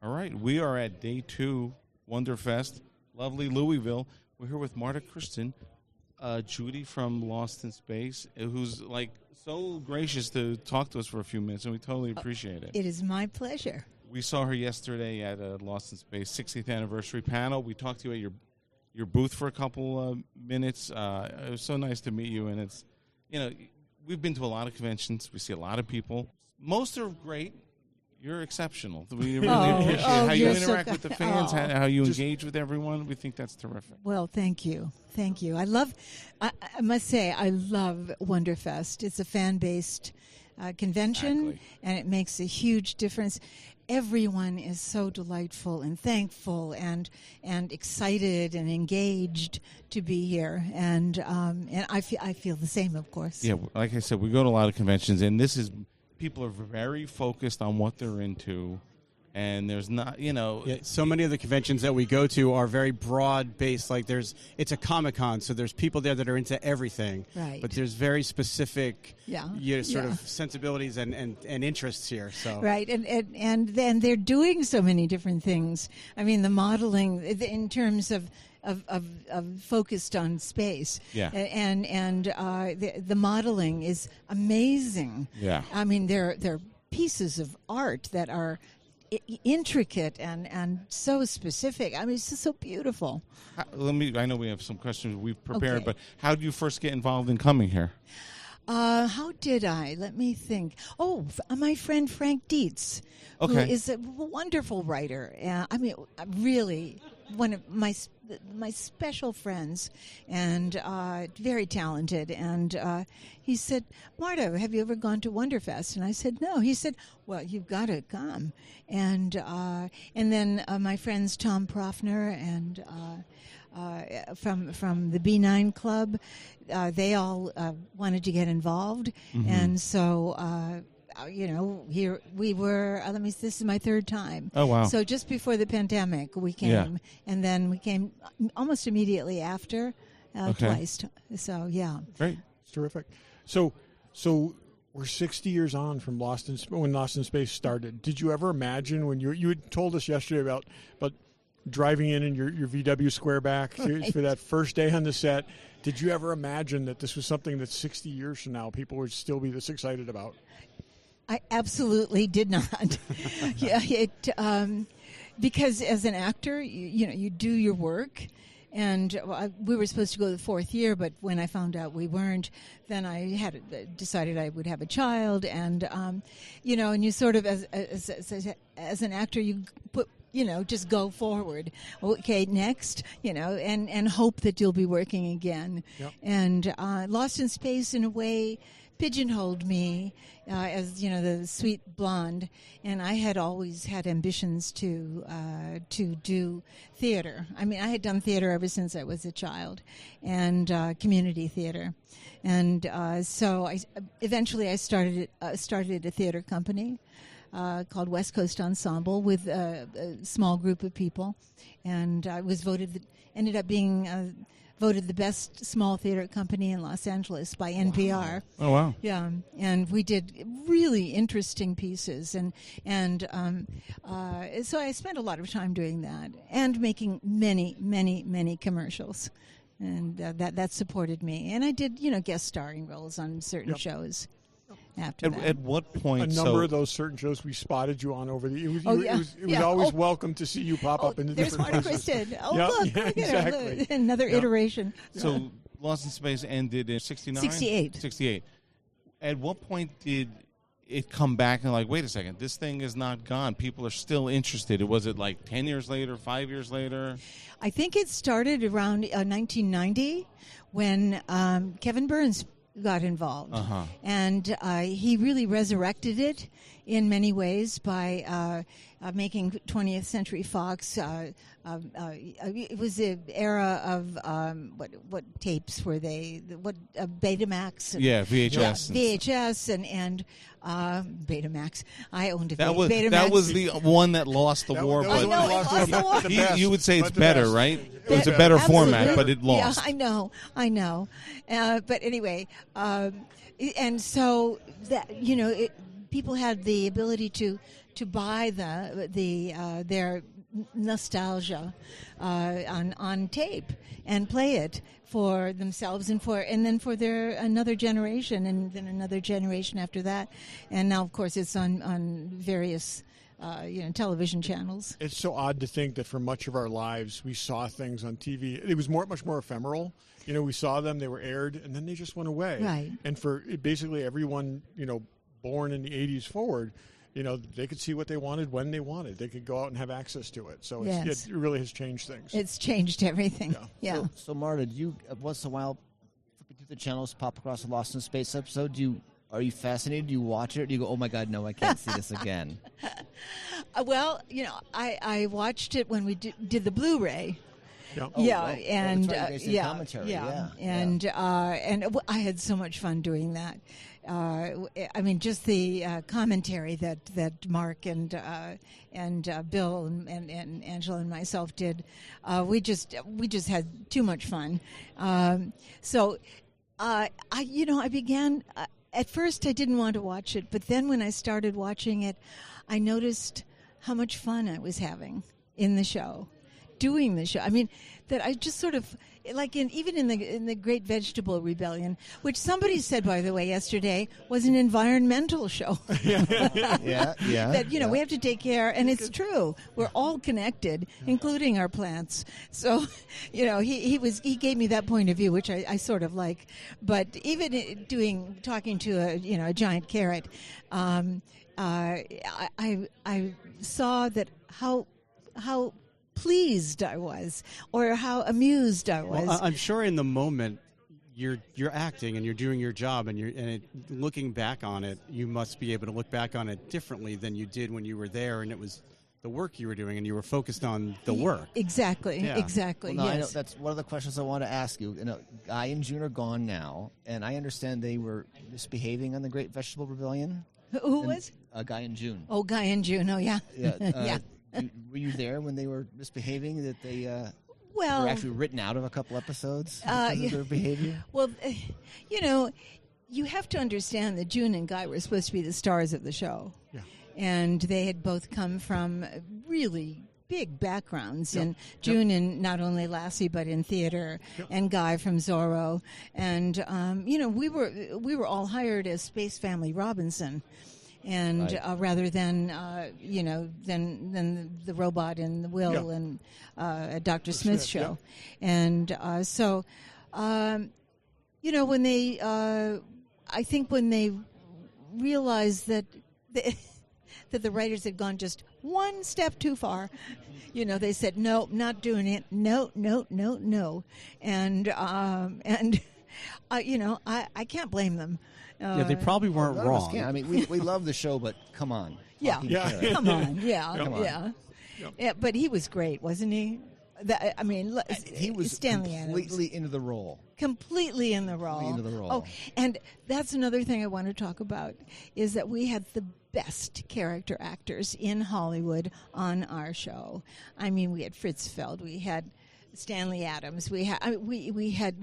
All right, we are at day 2, WonderFest, lovely Louisville. We're here with Marta Kristen, Judy from Lost in Space, who's like so gracious to talk to us for a few minutes, and we totally appreciate it. It is my pleasure. We saw her yesterday at a Lost in Space 60th anniversary panel. We talked to you at your booth for a couple minutes. It was so nice to meet you, and it's, we've been to a lot of conventions. We see a lot of people. Most are great. You're exceptional. We really appreciate how you interact with the fans, how you engage with everyone. We think that's terrific. Well, thank you. Thank you. I must say, I love WonderFest. It's a fan-based convention, and it makes a huge difference. Everyone is so delightful and thankful and excited and engaged to be here, and I feel the same, of course. Yeah, like I said, we go to a lot of conventions, and people are very focused on what they're into, and there's not, so many of the conventions that we go to are very broad-based. Like it's a Comic-Con, so there's people there that are into everything. Right. But there's very specific of sensibilities and interests here. So right, and then they're doing so many different things. I mean, the modeling in terms of focused on space, and the modeling is amazing. Yeah, I mean they're pieces of art that are intricate and so specific. I mean, it's just so beautiful. I know we have some questions we've prepared, but how did you first get involved in coming here? How did I? Let me think. Oh, my friend Frank Dietz, who is a wonderful writer. I mean, really one of my special friends, and very talented. And he said, "Marta, have you ever gone to WonderFest?" And I said, "No." He said, "Well, you've got to come." And then my friends Tom Profner and from the B9 Club, they all wanted to get involved, and so. Here we were. This is my third time. Oh, wow. So just before the pandemic, we came, and then we came almost immediately after, twice. So, yeah. Great. It's terrific. So we're 60 years on from when Lost in Space started. Did you ever imagine when you had told us yesterday about driving in your VW Square back for that first day on the set, did you ever imagine that this was something that 60 years from now people would still be this excited about? I absolutely did not. Because as an actor, you do your work, and we were supposed to go the 4th year, but when I found out we weren't, then I had decided I would have a child, and and you sort of as an actor, you put just go forward. Okay, next, and hope that you'll be working again. Yep. And Lost in Space, in a way, pigeonholed me as the sweet blonde, and I had always had ambitions to do theater. I mean, I had done theater ever since I was a child, and community theater, and so I eventually started a theater company called West Coast Ensemble with a small group of people, and I was ended up being voted the best small theater company in Los Angeles by NPR. Oh, wow. Yeah, and we did really interesting pieces, and so I spent a lot of time doing that and making many, many, many commercials, and that supported me. And I did, guest starring roles on certain shows. After that. At what point? A number of those certain shows we spotted you on over the. It was always welcome to see you pop up in the there's different Marta places. Kristen. Look at exactly. her. Another iteration. So Lost in Space ended in 69? 68. At what point did it come back and wait a second, this thing is not gone? People are still interested. Was it 10 years later, 5 years later? I think it started around 1990 when Kevin Burns got involved, and he really resurrected it in many ways by making 20th Century Fox. It was the era of what tapes were they? What Betamax? VHS. VHS and Betamax. I owned a Betamax. That was the one that lost the war. I know, it lost the war. You would say it's better, right? It was a better format, but it lost. Yeah, I know. But anyway, and so that people had the ability to buy their nostalgia on tape and play it for themselves and then for their another generation and then another generation after that, and now of course it's on various television channels. It's so odd to think that for much of our lives we saw things on TV. It was much more ephemeral. We saw them, they were aired, and then they just went away. Right. And for basically everyone, born in the 80s forward, they could see what they wanted when they wanted. They could go out and have access to it. So it really has changed things. It's changed everything. Yeah. So Marta, do you once in a while flipping through the channels, pop across a Lost in Space episode? Are you fascinated? Do you watch it? Or do you go, oh my God, no, I can't see this again? Well, I watched it when we did the Blu-ray. And commentary. And I had so much fun doing that. I mean, just the commentary that Mark and Bill and Angela and myself did. We just had too much fun. So I began. At first, I didn't want to watch it, but then when I started watching it, I noticed how much fun I was having in the show. Doing the show. I mean, that I just sort of even in the Great Vegetable Rebellion, which somebody said, by the way, yesterday was an environmental show. That we have to take care, and it's true. We're all connected, including our plants. So, he gave me that point of view, which I sort of like. But even talking to a giant carrot, I saw that how pleased I was, or how amused I was. Well, I'm sure in the moment you're acting and you're doing your job, and looking back on it, you must be able to look back on it differently than you did when you were there, and it was the work you were doing, and you were focused on the work. Exactly. Well, yes. I know that's one of the questions I want to ask you. Guy and June are gone now, and I understand they were misbehaving on the Great Vegetable Rebellion. Who was? Guy and June. Oh, Guy and June. Oh, yeah. Yeah. Were you there when they were misbehaving? That they were actually written out of a couple episodes because of their behavior? Well, you have to understand that June and Guy were supposed to be the stars of the show. Yeah. And they had both come from really big backgrounds. And June in not only Lassie, but in theater, and Guy from Zorro. And, we were all hired as Space Family Robinson. And rather than than the robot in the Will and Dr. Smith's show, and so when they I think when they realized that that the writers had gone just one step too far. They said, no, not doing it. No. And I can't blame them. They probably weren't wrong. I mean, we love the show, but come on. Yeah. Come on. Yeah. Yeah, but he was great, wasn't he? He was Stanley completely Adams. into the role. Completely in the role. Oh, and that's another thing I want to talk about is that we had the best character actors in Hollywood on our show. I mean, we had Fritz Feld, we had Stanley Adams, we had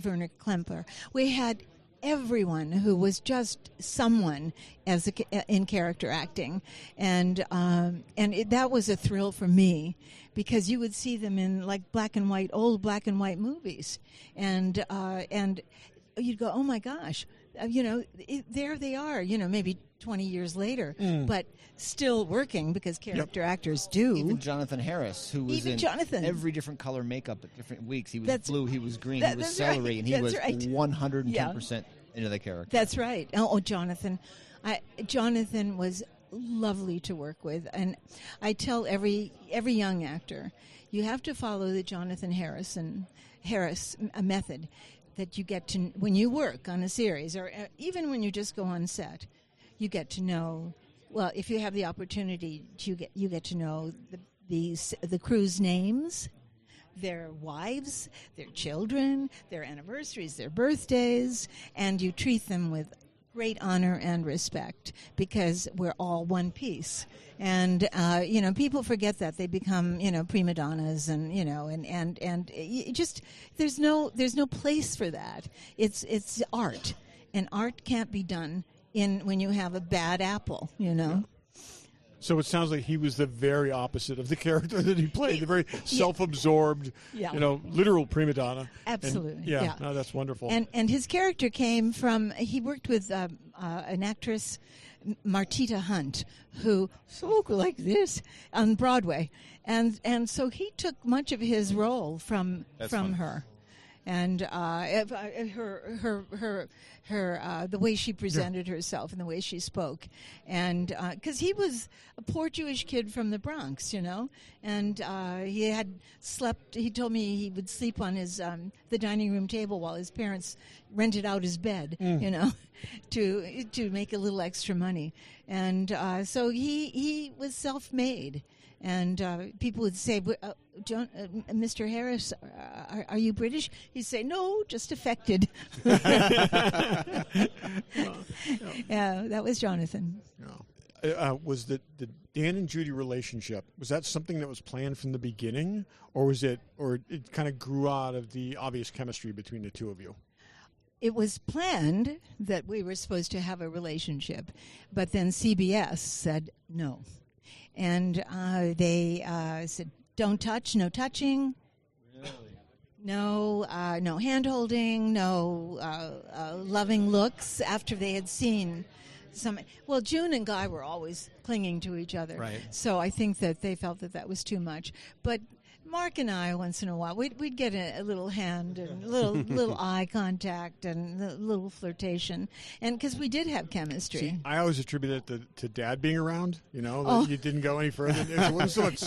Werner Klemper, we had everyone who was just someone in character acting, and that was a thrill for me because you would see them in like old black and white movies, and you'd go, oh my gosh, there they are, maybe 20 years later, but still working because character actors do. Even Jonathan Harris, who was in every different color makeup at different weeks. He was blue, he was green, he was celery, right. And he was 110% into the character. That's right. Oh, Jonathan. Jonathan was lovely to work with. And I tell every young actor, you have to follow the Jonathan Harris method that you get to, when you work on a series or even when you just go on set, you get to know, well, if you have the opportunity, you get to know the crew's names, their wives, their children, their anniversaries, their birthdays, and you treat them with great honor and respect because we're all one piece. And people forget that they become prima donnas and just there's no place for that. It's art, and art can't be done when you have a bad apple. Yeah. So it sounds like he was the very opposite of the character that he played, the very self-absorbed, literal prima donna. Absolutely. And, no, that's wonderful. And his character came from, he worked with an actress, Martita Hunt, who spoke like this on Broadway. And so he took much of his role from her. And the way she presented herself and the way she spoke, and because he was a poor Jewish kid from the Bronx, and he had slept. He told me he would sleep on his the dining room table while his parents rented out his bed, to make a little extra money, and so he was self-made. And people would say, Mr. Harris, are you British? He'd say, no, just affected. Yeah, that was Jonathan. Was the Dan and Judy relationship, was that something that was planned from the beginning, or it kind of grew out of the obvious chemistry between the two of you? It was planned that we were supposed to have a relationship, but then CBS said no. And they said, don't touch, no touching. Really? No hand-holding, no loving looks after they had seen some. Well, June and Guy were always clinging to each other. Right. So I think that they felt that was too much. But Mark and I, once in a while, we'd get a little hand and a little eye contact and a little flirtation, and because we did have chemistry. See, I always attribute it to Dad being around. That you didn't go any further. It wasn't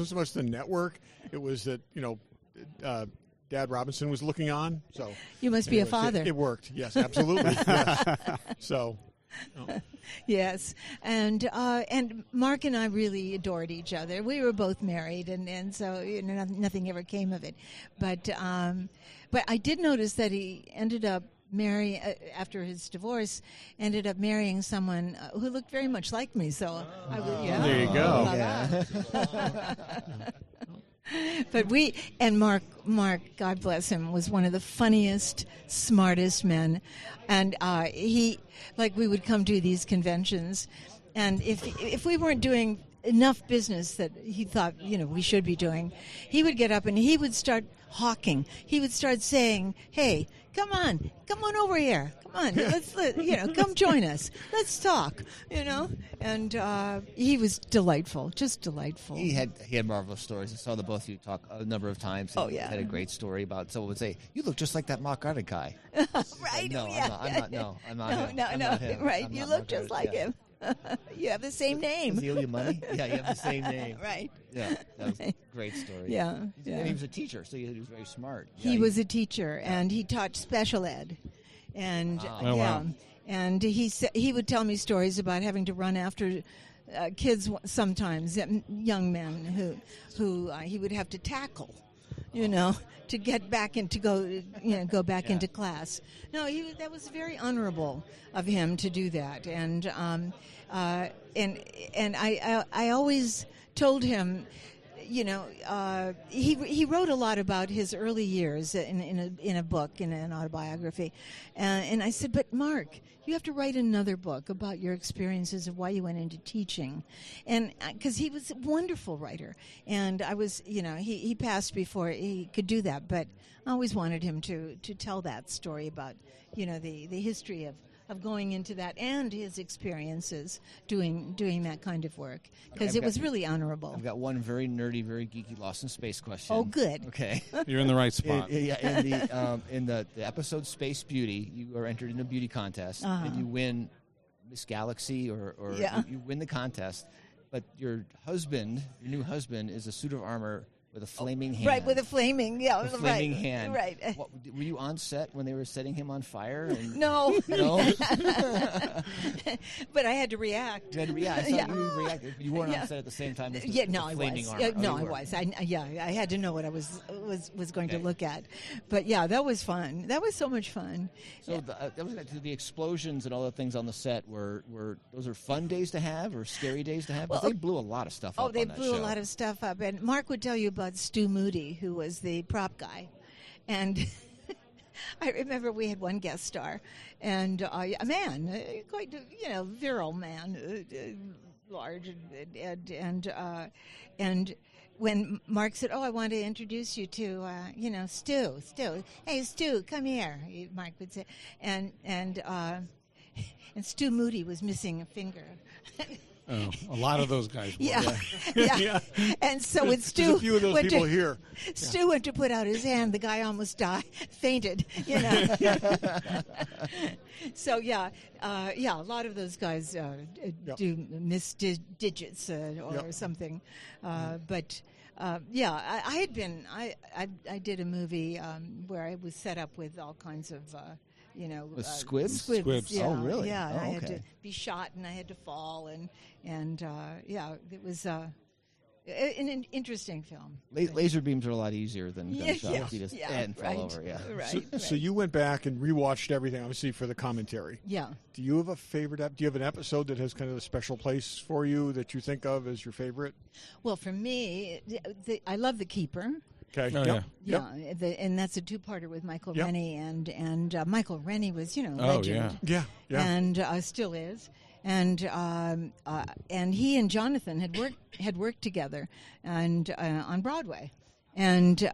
so much the network. It was that Dad Robinson was looking on. So you must be a father. It worked. Yes, absolutely. Yes. So. Oh. Yes, and Mark and I really adored each other. We were both married, and so nothing ever came of it. But I did notice that he ended up after his divorce, ended up marrying someone who looked very much like me. So there you go. Yeah. But Mark, God bless him, was one of the funniest, smartest men. And we would come to these conventions, and if we weren't doing enough business that he thought, we should be doing, he would get up and he would start hawking. He would start saying, hey, come on over here. Come on, come join us. Let's talk, And he was delightful, just delightful. He had marvelous stories. I saw the both of you talk a number of times. Oh, yeah. He had a great story about, someone would say, you look just like that Mark Carter guy. Right. No, yeah. I'm not. No, I'm not him. No. Right. You look just like him. You have the same name. Does he owe you money? Yeah, you have the same name. Right. Yeah, that was a great story. Yeah. And he was a teacher, so he was very smart. He was a teacher, and he taught special ed. And wow. And he would tell me stories about having to run after kids sometimes, young men who he would have to tackle, to get back go back into class. No, that was very honorable of him to do that, and I always told him, he wrote a lot about his early years in a book, in an autobiography, and I said, but Mark, you have to write another book about your experiences of why you went into teaching, and because he was a wonderful writer, and I was, he passed before he could do that, but I always wanted him to tell that story about, the history of going into that and his experiences doing that kind of work, because it was really honorable. I've got one very nerdy, very geeky Lost in Space question. Oh, good. Okay. You're in the right spot. In the episode Space Beauty, you are entered in a beauty contest, and you win Miss Galaxy, or you win the contest, but your new husband, is a suit of armor with a flaming hand. Right, with a flaming, hand. Right. Were you on set when they were setting him on fire? No. No? But I had to react. You had to react. I thought you reacted. You weren't on set at the same time as the flaming armor. I was. I had to know what I was going to look at. But yeah, that was fun. That was so much fun. So the explosions and all the things on the set were those are fun days to have or scary days to have? Because they blew a lot of stuff up on that show. Oh, they blew a lot of stuff up. And Mark would tell you about Stu Moody, who was the prop guy. And I remember we had one guest star, and a man, quite virile man, large, and when Mark said, "Oh, I want to introduce you to Stu. Hey, Stu, come here," Mark would say, and Stu Moody was missing a finger. Oh, a lot of those guys were. Yeah. And so when Stu, there's a few of those people here. Stu went to put out his hand. The guy almost fainted. So a lot of those guys do miss digits or something. But I did a movie where I was set up with all kinds of. With squibs? Squibs. Yeah, oh, really? Yeah, I had to be shot, and I had to fall, and it was an interesting film. Laser beams are a lot easier than gunshots. Yeah. You just fall right. over. Yeah, Right. So you went back and rewatched everything, obviously, for the commentary. Yeah. Do you have a favorite? Do you have an episode that has kind of a special place for you that you think of as your favorite? Well, for me, I love The Keeper. Okay. Oh, yeah. And that's a two-parter with Michael Rennie, and Michael Rennie was, legend. Oh, yeah. Yeah. And still is. And he and Jonathan had worked together and on Broadway, and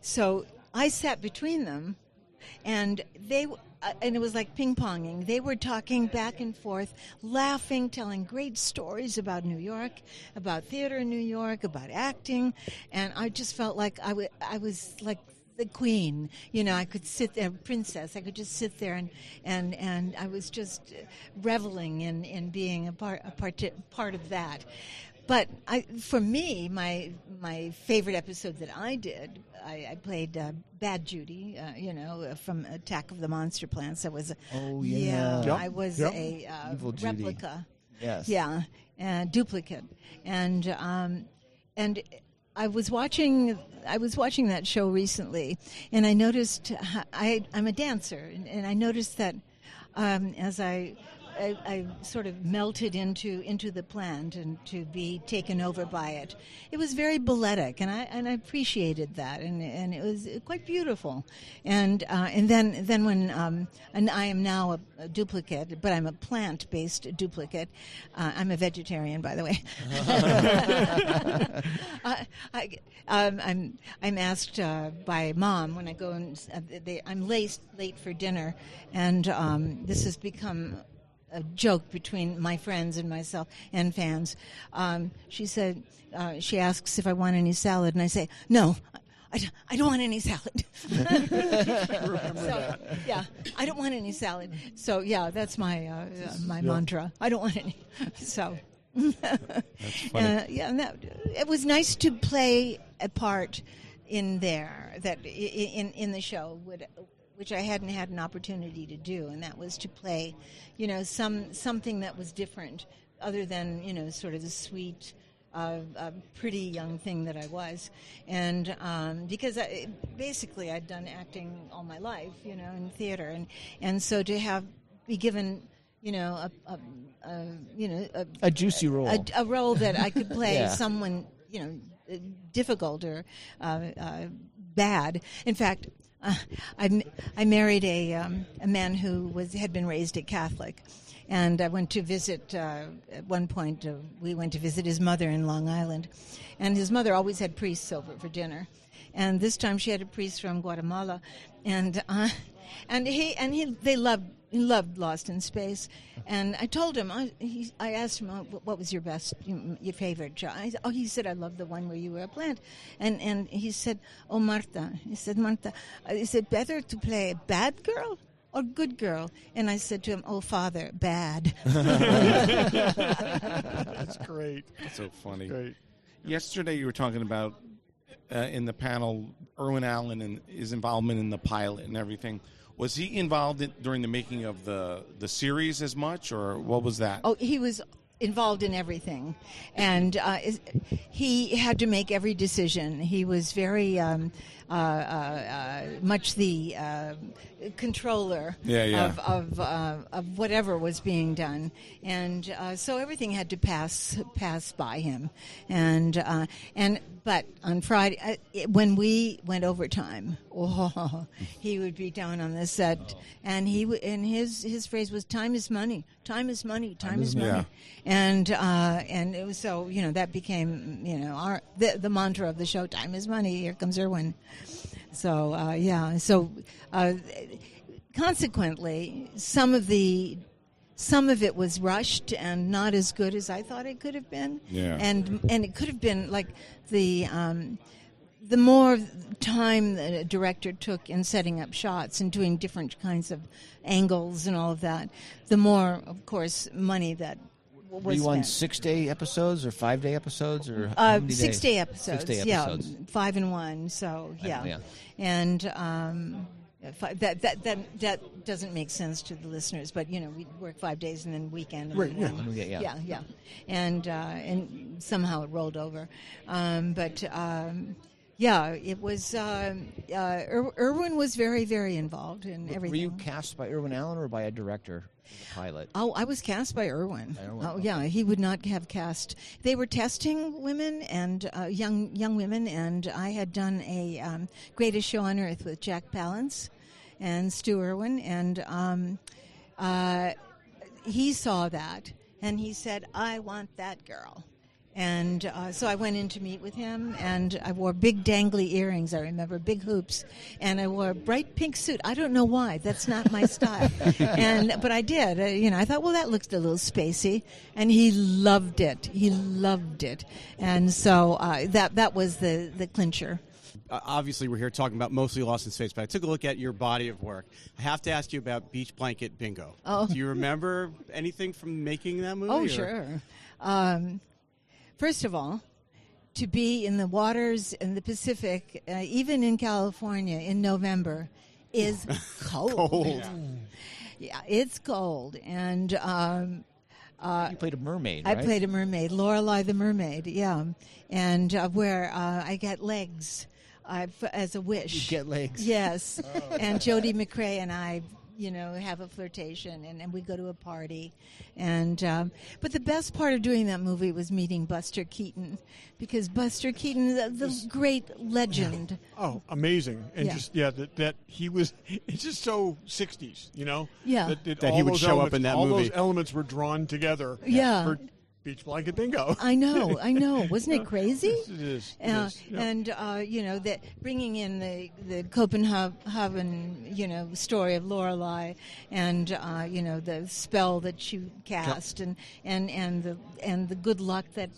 so I sat between them, and and it was like ping-ponging. They were talking back and forth, laughing, telling great stories about New York, about theater in New York, about acting, and I just felt like I was like the queen. I could sit there, princess. I could just sit there and I was just reveling in being a part of that. But for me, my favorite episode that I did, I played Bad Judy, from Attack of the Monster Plants. I was, I was a replica. Yes. Yeah, duplicate, and I was watching that show recently, and I noticed I'm a dancer, and I noticed that as I sort of melted into the plant and to be taken over by it. It was very balletic, and I appreciated that, and it was quite beautiful. And then when and I am now a duplicate, but I'm a plant-based duplicate. I'm a vegetarian, by the way. I'm asked by Mom when I go and I'm late for dinner, and this has become a joke between my friends and myself and fans. She said, she asks if I want any salad, and I say, no, I don't want any salad. So, yeah, I don't want any salad. So, yeah, that's my my mantra. I don't want any. So, that's funny. It was nice to play a part in there, that in the show, which I hadn't had an opportunity to do, and that was to play, something that was different, other than, sort of the sweet, pretty young thing that I was. And because basically I'd done acting all my life, in theater, and so to be given, a juicy role, a role that I could play someone, difficult or bad. In fact, I married a man who had been raised a Catholic, and I went to visit. At one point, we went to visit his mother in Long Island, and his mother always had priests over for dinner, and this time she had a priest from Guatemala, and they loved Lost in Space, and I told him, I asked him, what was your favorite show? He said, I love the one where you were a plant, and he said, Marta, is it better to play a bad girl or good girl? And I said to him, Father, bad. That's great. That's so funny. Great. Yesterday you were talking about in the panel Irwin Allen and his involvement in the pilot and everything. Was he involved during the making of the series as much, or what was that? Oh, he was involved in everything, and he had to make every decision. He was very much the controller of whatever was being done, and so everything had to pass by him. But on Friday, when we went overtime, he would be down on the set, and his phrase was, "Time is money. Time is money. Time is money." Yeah. And it was so, that became the mantra of the show. Time is money. Here comes Irwin. So consequently, some of it was rushed and not as good as I thought it could have been. Yeah. And it could have been like the more time that a director took in setting up shots and doing different kinds of angles and all of that, the more, of course, money that was Were you on spent. 6-day episodes or 5-day episodes or how many 6-day days? episodes. 6-day episodes. Yeah, 5 and 1. So Yeah. and that doesn't make sense to the listeners, but we work 5 days and then weekend. And Right, then yeah. yeah, and somehow it rolled over, it was. Irwin was very, very involved in everything. Were you cast by Irwin Allen or by a director as a pilot? Oh, I was cast by Irwin. Okay. Yeah, he would not have cast. They were testing women and young women, and I had done a Greatest Show on Earth with Jack Palance and Stu Irwin, and he saw that, and he said, "I want that girl." And so I went in to meet with him, and I wore big dangly earrings, I remember, big hoops, and I wore a bright pink suit. I don't know why. That's not my style. But I did. I thought, well, that looks a little spacey. And he loved it. He loved it. And so that was the clincher. Obviously, we're here talking about mostly Lost in Space, but I took a look at your body of work. I have to ask you about Beach Blanket Bingo. Oh. Do you remember anything from making that movie? Oh, sure. First of all, to be in the waters in the Pacific, even in California in November, is cold. Yeah, it's cold. And you played a mermaid, I right? played a mermaid, Lorelei the mermaid, yeah. And where I get legs as a wish. You get legs. Yes. And Jody McCrae and I have a flirtation, and we go to a party. And but the best part of doing that movie was meeting Buster Keaton, because Buster Keaton, the great legend. Oh, amazing. And Yeah. that he was, it's just so 60s, Yeah. That he would show up in that all movie. those elements were drawn together. Yeah. Beach blanket bingo. I know. Wasn't it crazy? Yes, it is. Yeah. And that bringing in the Copenhagen, story of Lorelei, and the spell that she cast, and the good luck that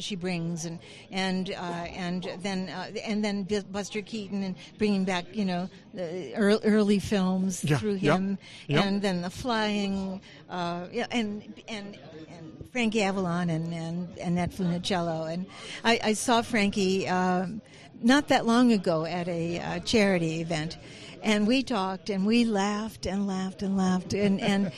she brings, and then Buster Keaton and bringing back the early films through him, and then the flying, and Frankie Avalon and Annette Funicello. And I saw Frankie not that long ago at a charity event, and we talked and we laughed and laughed and laughed, and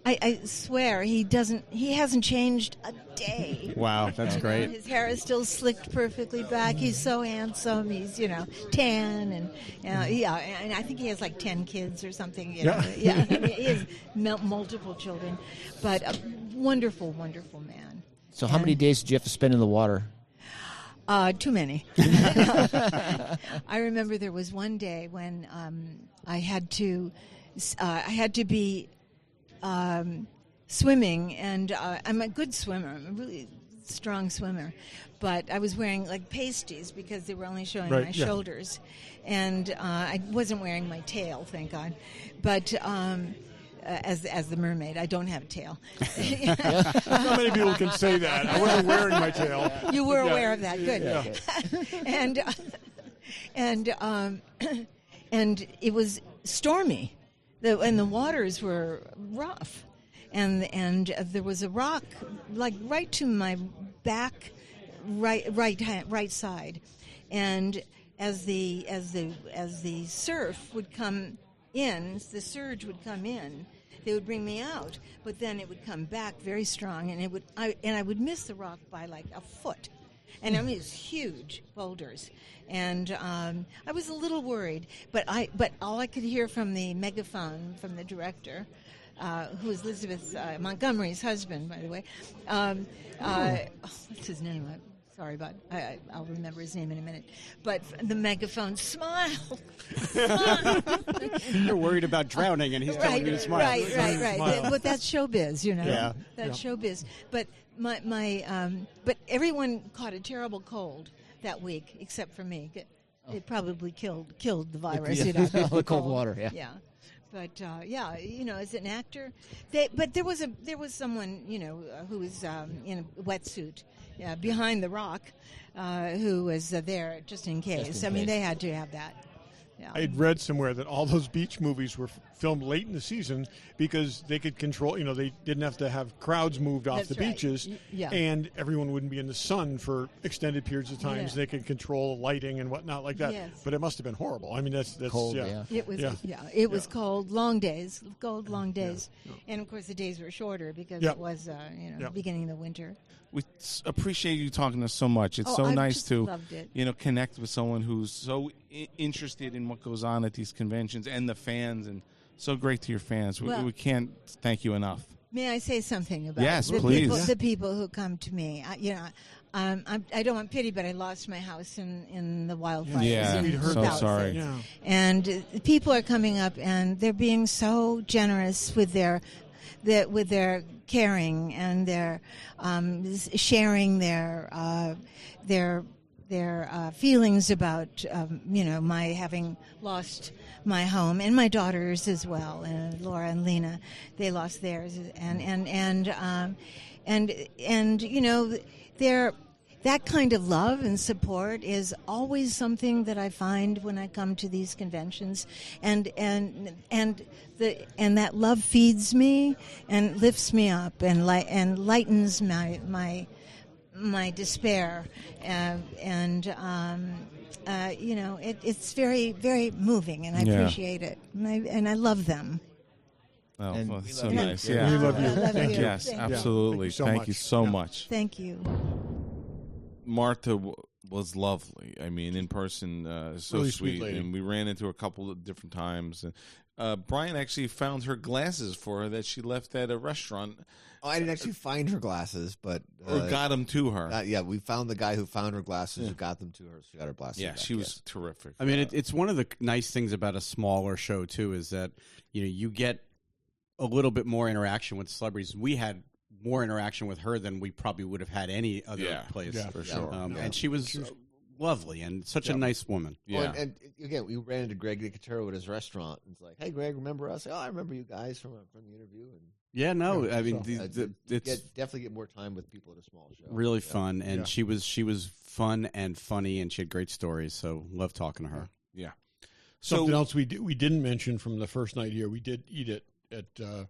I swear he hasn't changed a day. Wow, that's great. His hair is still slicked perfectly back. He's so handsome. He's tan, and and I think he has like 10 kids or something. He has multiple children, but a wonderful, wonderful man. So how many days did you have to spend in the water? Too many. I remember there was one day when I had to be swimming, and I'm a good swimmer. I'm a really strong swimmer, but I was wearing like pasties because they were only showing my shoulders, and I wasn't wearing my tail, thank God. But as the mermaid, I don't have a tail. Not many people can say that. I wasn't wearing my tail. You were aware of that, good. And it was stormy. And the waters were rough, and there was a rock like right to my back, right side, and as the surf would come in, the surge would come in, they would bring me out, but then it would come back very strong, and I would miss the rock by like a foot. And I mean, it's huge boulders, and I was a little worried. But all I could hear from the megaphone from the director, who is Elizabeth Montgomery's husband, by the way. What's his name? Sorry, but I'll remember his name in a minute. But the megaphone, smile. You're worried about drowning, and he's telling you to smile. Right. But that's showbiz, Yeah. That's showbiz. But but everyone caught a terrible cold that week, except for me. It probably killed the virus. The cold water. Yeah. But as an actor, but there was someone who was in a wetsuit behind the rock, who was there just in case. I mean, they had to have that. Yeah. I had read somewhere that all those beach movies were filmed late in the season because they could control, they didn't have to have crowds moved off the beaches, and everyone wouldn't be in the sun for extended periods of time, so they could control lighting and whatnot like that. Yes. But it must have been horrible. I mean, that's cold. It was. It was cold, long days, and of course the days were shorter because it was beginning of the winter. We appreciate you talking to us so much. It's so nice to connect with someone who's so interested in what goes on at these conventions and the fans, and so great to your fans. We can't thank you enough. May I say something about please. The people who come to me? I don't want pity, but I lost my house in the wildfires. Yeah, so sorry. Yeah. And people are coming up, and they're being so generous with their caring, and their sharing their feelings about my having lost my home, and my daughters as well, and Laura and Lena, they lost theirs, and that kind of love and support is always something that I find when I come to these conventions, and that love feeds me and lifts me up and lightens my despair, it's very, very moving, and I appreciate it, and I love them. Oh, well, so nice. We love you. Thank you. Yes, absolutely. Thank you so much. Thank you. Marta was lovely. I mean, in person, so really sweet. Lady. And we ran into her a couple of different times. And Brian actually found her glasses for her that she left at a restaurant. Oh, I didn't actually find her glasses, but or got them to her. We found the guy who found her glasses, who got them to her. She got her glasses. Yeah, back, she was terrific. I mean, it's one of the nice things about a smaller show too is that you get a little bit more interaction with celebrities. We had more interaction with her than we probably would have had any other place. Yeah, for sure. And she was lovely and such a nice woman. Yeah. Well, and again, we ran into Greg Nicotero at his restaurant. And it's like, hey, Greg, remember us? I remember you guys from the interview. And yeah, no, I mean, it's definitely get more time with people at a small show. Really fun, and she was fun and funny, and she had great stories. So love talking to her. Yeah. Something else we didn't mention from the first night here. We did eat it at.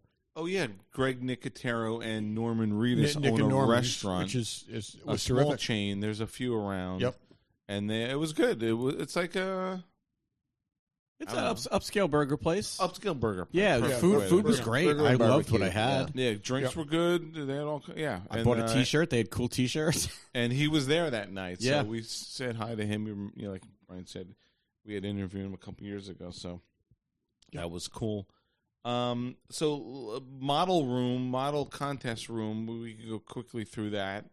Greg Nicotero and Norman Reedus own a restaurant, which is a small chain. There's a few around. Yep. And it was good. It's like it's an upscale burger place. Upscale burger place. Yeah, the food was great. I loved what I had. Yeah, drinks were good. They had all. Yeah, I bought a T-shirt. They had cool T-shirts. And he was there that night. Yeah, so we said hi to him. Like Brian said, we had interviewed him a couple years ago. So that was cool. So model contest room. We can go quickly through that.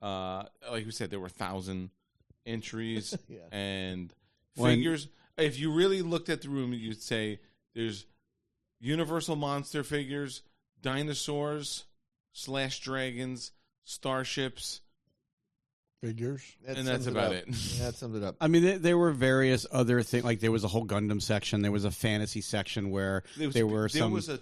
Like we said, there were 1,000 entries and figures. If you really looked at the room, you'd say there's Universal monster figures, dinosaurs / dragons, starships, figures, and that's about it. Yeah, that sums it up. I mean, there were various other things. Like there was a whole Gundam section. There was a fantasy section where there was a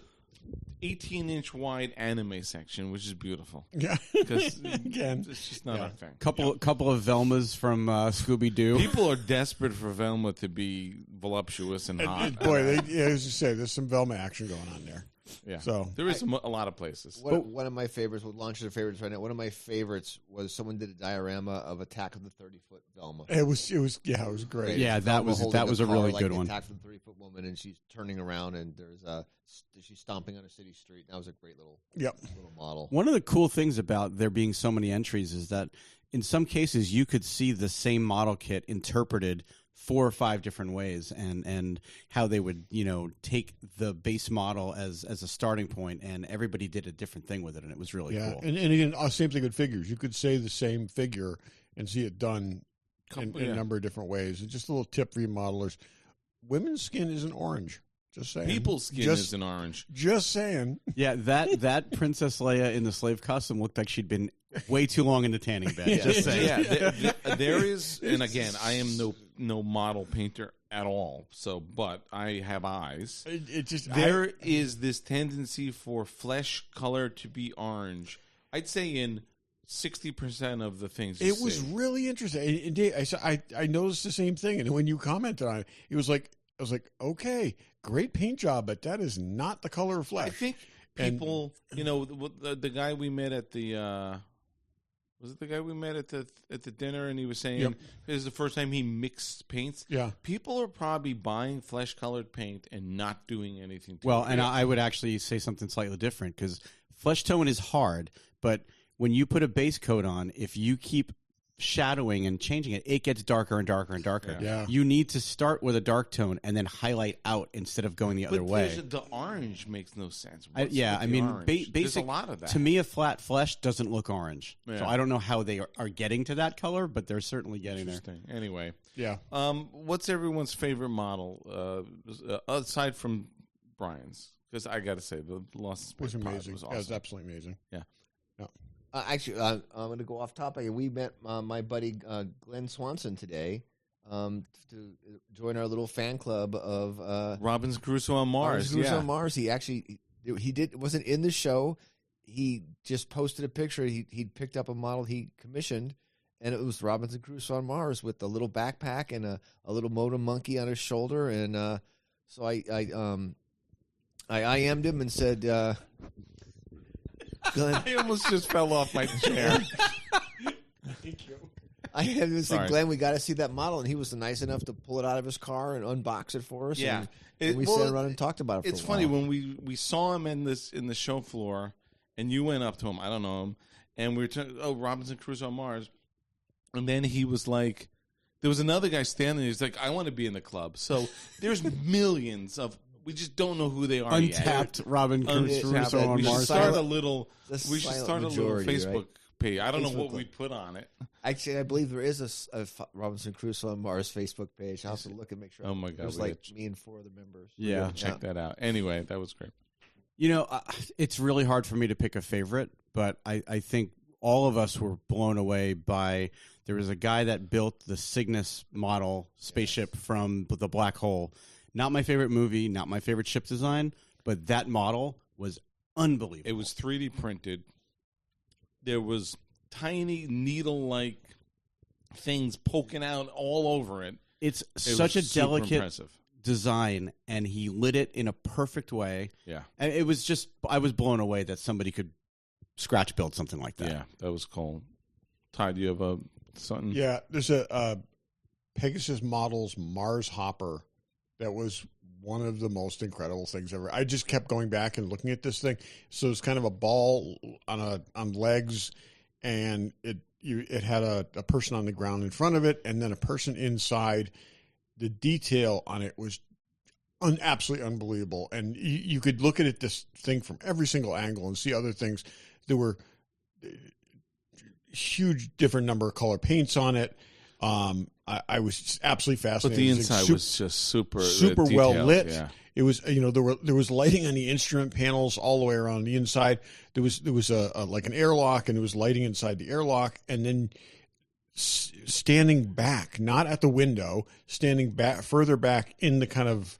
18-inch wide anime section, which is beautiful. Yeah, because again, it's just not our thing. Couple of Velmas from Scooby Doo. People are desperate for Velma to be voluptuous and hot. Boy, as you say, there's some Velma action going on there. Yeah, so there is a lot of places. One of my favorites, we'll launch the favorites right now. One of my favorites was someone did a diorama of Attack of the 30-Foot Velma. It was great. Yeah, that was a really good one. Attack of the 30-Foot woman, and she's turning around, and she's stomping on a city street. That was a great little model. One of the cool things about there being so many entries is that in some cases you could see the same model kit interpreted 4 or 5 different ways, and how they would take the base model as a starting point, and everybody did a different thing with it, and it was really cool. And again, same thing with figures. You could say the same figure and see it done in a number of different ways. And just a little tip for you modelers: women's skin isn't orange. Just saying. People's skin isn't orange. Just saying. Yeah, that Princess Leia in the slave costume looked like she'd been way too long in the tanning bed. Just saying. Yeah, there is, and again, I am no model painter at all. So, but I have eyes. There is this tendency for flesh color to be orange. I'd say in 60% of the things. It was really interesting. And Dave, I noticed the same thing, and when you commented on it, I was like, okay, great paint job, but that is not the color of flesh. I think people, the guy we met at the. Was it the guy we met at the dinner, and he was saying this is the first time he mixed paints? Yeah. People are probably buying flesh-colored paint and not doing anything to it. And I would actually say something slightly different, because flesh tone is hard, but when you put a base coat on, if you keep shadowing and changing it, it gets darker and darker and darker. Yeah. You need to start with a dark tone and then highlight out instead of going the other way. The orange makes no sense. There's a lot of that. To me, a flat flesh doesn't look orange. Yeah. So I don't know how they are getting to that color, but they're certainly getting there. Anyway. Yeah. What's everyone's favorite model, aside from Brian's? Because I got to say, the Lost Space was amazing. Was awesome. Yeah, it was absolutely amazing. Yeah. Actually, I'm going to go off topic. We met my buddy Glenn Swanson today to join our little fan club of Robinson Crusoe on Mars. On Mars. He actually wasn't in the show. He just posted a picture. He picked up a model he commissioned, and it was Robinson Crusoe on Mars with a little backpack and a little motor monkey on his shoulder. And so I IM'd him and said. Glenn. I almost just fell off my chair. Thank you. I had to say, Glenn, we got to see that model, and he was nice enough to pull it out of his car and unbox it for us. Yeah, and we sat around and talked about it. It's funny when we saw him in the show floor, and you went up to him. I don't know him, and we were talking. Oh, Robinson Crusoe on Mars, and then he was like, there was another guy standing there. He's like, I want to be in the club. So there's millions of. We just don't know who they are Untapped yet. Robinson Crusoe on Mars. We should start a little Facebook page. I don't know what we put on it. Actually, I believe there is a Robinson Crusoe on Mars Facebook page. I'll have to look and make sure. Oh my God! It was like me and 4 other members. Yeah, check that out. Anyway, that was great. It's really hard for me to pick a favorite, but I think all of us were blown away by. There was a guy that built the Cygnus model spaceship from the black hole. Not my favorite movie, not my favorite ship design, but that model was unbelievable. It was 3D printed. There was tiny needle-like things poking out all over it. It's such a delicate design, and he lit it in a perfect way. Yeah. And it was just, I was blown away that somebody could scratch build something like that. Yeah, that was cool. Ty, do you have something? Yeah, there's a Pegasus Models Mars hopper that was one of the most incredible things ever. I just kept going back and looking at this thing. So it's kind of a ball on legs, and it had a person on the ground in front of it, and then a person inside. The detail on it was absolutely unbelievable, and you could look at this thing from every single angle and see other things. There were huge different number of color paints on it. I was just absolutely fascinated. But the inside was just super well lit. Yeah. It was, there was lighting on the instrument panels all the way around the inside. There was a like an airlock, and there was lighting inside the airlock, and then standing back, not at the window, standing back further back in the kind of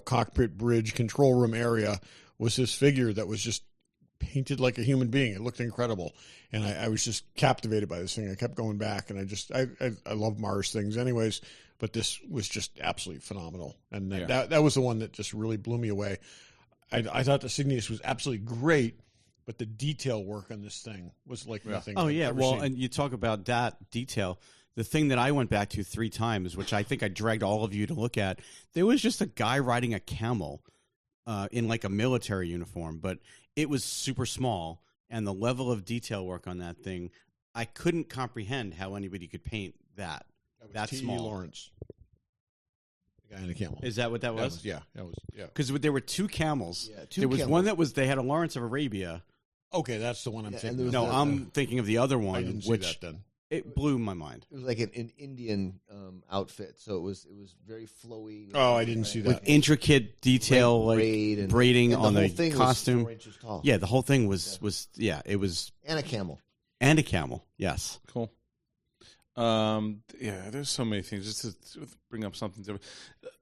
cockpit bridge control room area was this figure that was just painted like a human being. It looked incredible, and I was just captivated by this thing. I kept going back, and I love Mars things anyways, but this was just absolutely phenomenal, and that was the one that just really blew me away. I thought the Cygnus was absolutely great, but the detail work on this thing was like nothing. Oh, I've yeah. ever Well, seen. and you talk about that detail. The thing that I went back to 3 times, which I think I dragged all of you to look at, there was just a guy riding a camel in like a military uniform, but it was super small, and the level of detail work on that thing, I couldn't comprehend how anybody could paint that small. Lawrence, the guy in the camel. Is that what that was? Yeah. Because there were 2 camels. Yeah, there was one that they had a Lawrence of Arabia. Okay, that's the one I'm thinking. No, I'm thinking of the other one, I didn't see which that then. it blew my mind. It was like an Indian outfit, so it was very flowy. Oh, I didn't see that. With intricate detail, braiding and on the the whole thing costume. was 4 inches tall. Yeah, the whole thing was it was And a camel. and a camel. Yes, Cool. There's so many things. Just to bring up something different,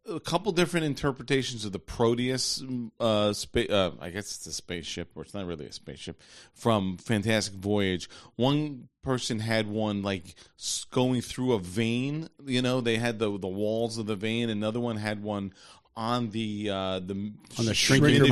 a couple different interpretations of the Proteus. I guess it's a spaceship, or it's not really a spaceship, from Fantastic Voyage. One person had one like going through a vein. They had the walls of the vein. Another one had one on the shrinking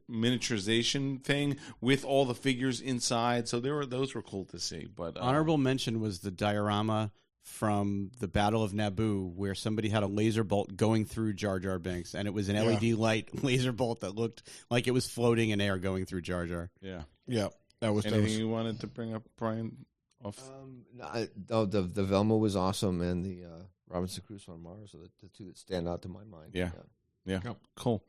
miniaturization thing with all the figures inside. So those were cool to see. But honorable mention was the diorama from the Battle of Naboo, where somebody had a laser bolt going through Jar Jar Binks, and it was an LED light laser bolt that looked like it was floating in air going through Jar Jar. Yeah. That was anything you wanted to bring up, Brian? The Velma was awesome, and the Robinson Crusoe on Mars are the 2 that stand out to my mind. Yeah. Cool.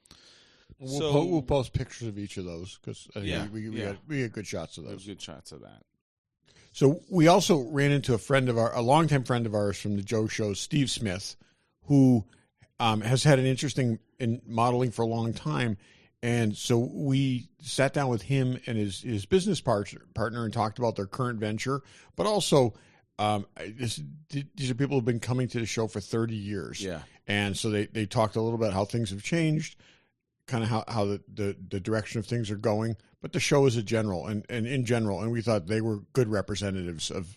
We'll post pictures of each of those because we get good shots of those. Good shots of that. So we also ran into a longtime friend of ours from the Joe Show, Steve Smith, who has had an interesting in modeling for a long time. And so we sat down with him and his business partner and talked about their current venture, but also these are people who've been coming to the show for 30 years. Yeah. And so they talked a little bit how things have changed, kind of how the direction of things are going, but the show is in general, and we thought they were good representatives of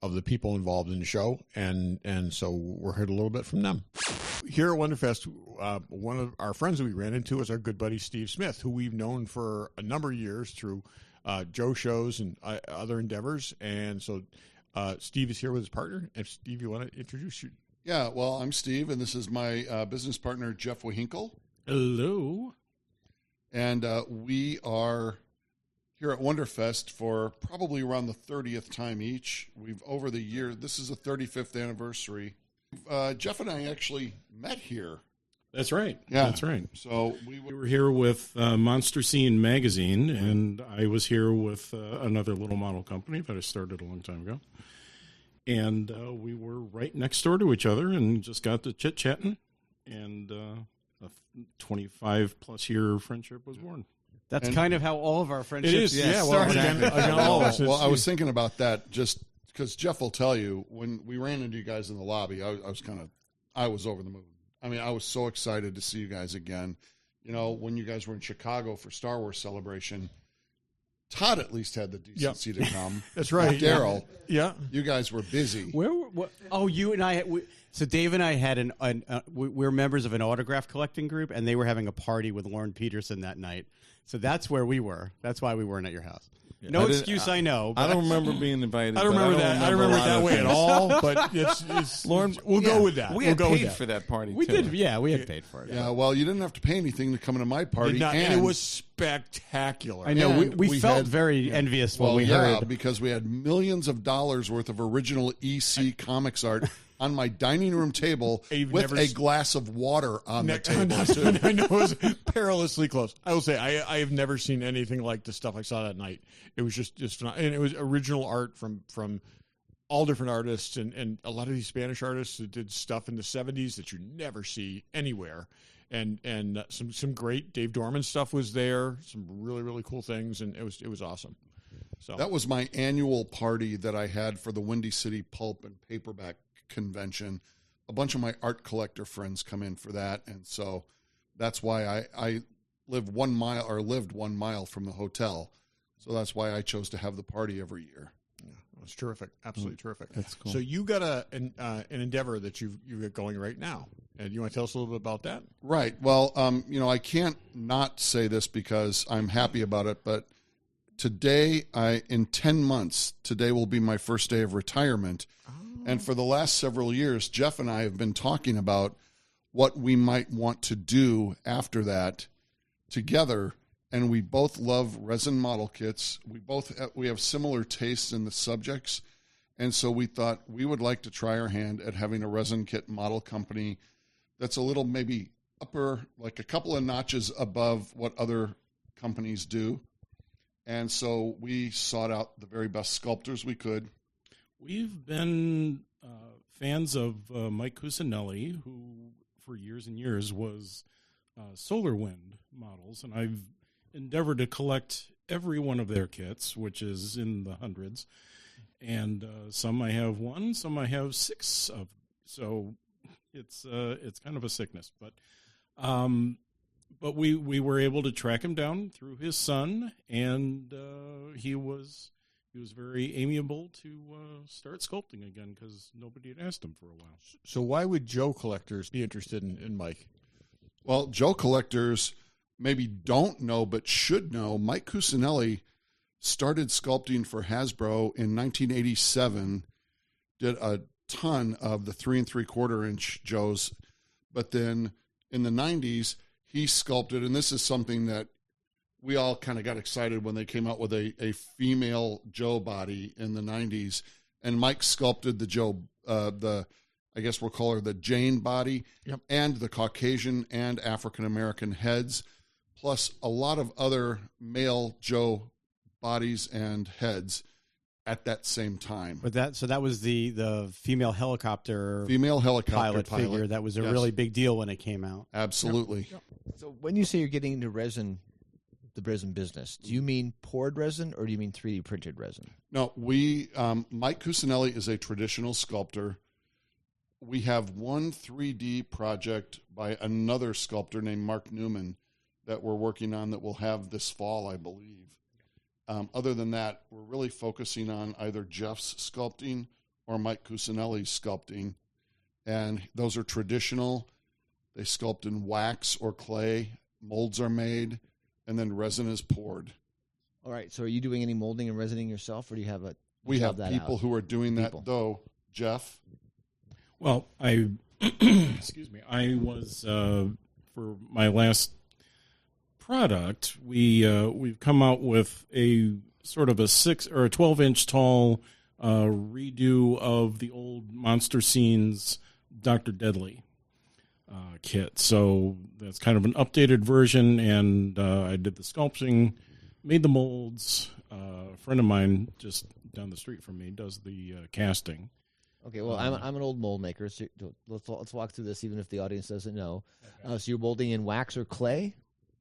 the people involved in the show, and so we're heard a little bit from them. Here at WonderFest, one of our friends that we ran into is our good buddy Steve Smith, who we've known for a number of years through Joe shows and other endeavors, and so Steve is here with his partner. And Steve, you want to introduce you? Yeah, well, I'm Steve, and this is my business partner, Jeff Wahinkle. Hello. And we are here at WonderFest for probably around the 30th time each. We've, over the year, this is the 35th anniversary. Jeff and I actually met here. That's right. Yeah. That's right. So we were here with Monster Scene magazine, and I was here with another little model company that I started a long time ago. And we were right next door to each other and just got to chit-chatting. And a 25-plus year friendship was born. That's kind of how all of our friendships. It is, yeah. Well, well, I was thinking about that just because Jeff will tell you when we ran into you guys in the lobby, I was over the moon. I mean, I was so excited to see you guys again. You know, when you guys were in Chicago for Star Wars Celebration, Todd at least had the decency to come. That's right. Daryl, yeah, you guys were busy. You and I. So Dave and I had we're members of an autograph collecting group, and they were having a party with Lauren Peterson that night. So that's where we were. That's why we weren't at your house. Yeah. No excuse, I know. I don't remember being invited. I don't remember that. I don't remember it that way at all. But it's Lauren. We'll go with that. We had paid for that party. We did. Yeah, we had paid for it. Yeah. Well, you didn't have to pay anything to come into my party, and it was spectacular. I know. We felt very envious when we heard because we had millions of dollars worth of original EC comics art on my dining room table with a glass of water on the table. I know it was perilously close. I will say I have never seen anything like the stuff I saw that night. It was just phenomenal. And it was original art from all different artists and a lot of these Spanish artists that did stuff in the 70s that you never see anywhere. And some great Dave Dorman stuff was there. Some really, really cool things, and it was awesome. So that was my annual party that I had for the Windy City Pulp and Paperback Convention. A bunch of my art collector friends come in for that, and so that's why I lived 1 mile from the hotel. So that's why I chose to have the party every year. Yeah, it was terrific, absolutely terrific. That's cool. So you got an endeavor that you got going right now, and you want to tell us a little bit about that? Right. Well, I can't not say this because I'm happy about it, but today, in 10 months, today will be my first day of retirement. And for the last several years, Jeff and I have been talking about what we might want to do after that together. And we both love resin model kits. We have similar tastes in the subjects. And so we thought we would like to try our hand at having a resin kit model company that's a little maybe upper, like a couple of notches above what other companies do. And so we sought out the very best sculptors we could. We've been fans of Mike Cusinelli, who for years and years was Solar Wind models, and I've endeavored to collect every one of their kits, which is in the hundreds. And some I have 1, some I have 6 of. So it's kind of a sickness, but we were able to track him down through his son, and he was very amiable to start sculpting again because nobody had asked him for a while. So why would Joe collectors be interested in Mike? Well, Joe collectors maybe don't know but should know. Mike Cusinelli started sculpting for Hasbro in 1987, did a ton of the 3 3/4 inch Joes, but then in the 90s, he sculpted, and this is something that we all kind of got excited when they came out with a female Joe body in the 90s, and Mike sculpted the Joe, I guess we'll call her the Jane body, yep, and the Caucasian and African-American heads, plus a lot of other male Joe bodies and heads at that same time. But that was the female helicopter pilot figure. That was a really big deal when it came out. Absolutely. Yep. So when you say you're getting into resin, the resin business, do you mean poured resin or do you mean 3D printed resin? No, Mike Cusinelli is a traditional sculptor. We have one 3D project by another sculptor named Mark Newman that we're working on that we'll have this fall, I believe. Other than that, we're really focusing on either Jeff's sculpting or Mike Cusinelli's sculpting. And those are traditional. They sculpt in wax or clay. Molds are made, and then resin is poured. All right. So are you doing any molding and resining yourself, or do you have We have people who are doing that, though. Jeff? Well, excuse me. I was, for my last product, we've come out with a sort of a 6 or a 12-inch tall redo of the old Monster Scenes Dr. Deadly kit. So that's kind of an updated version, and I did the sculpting, made the molds. A friend of mine just down the street from me does the casting. Okay, well, I'm an old mold maker, so let's walk through this, even if the audience doesn't know. Okay. So you're molding in wax or clay?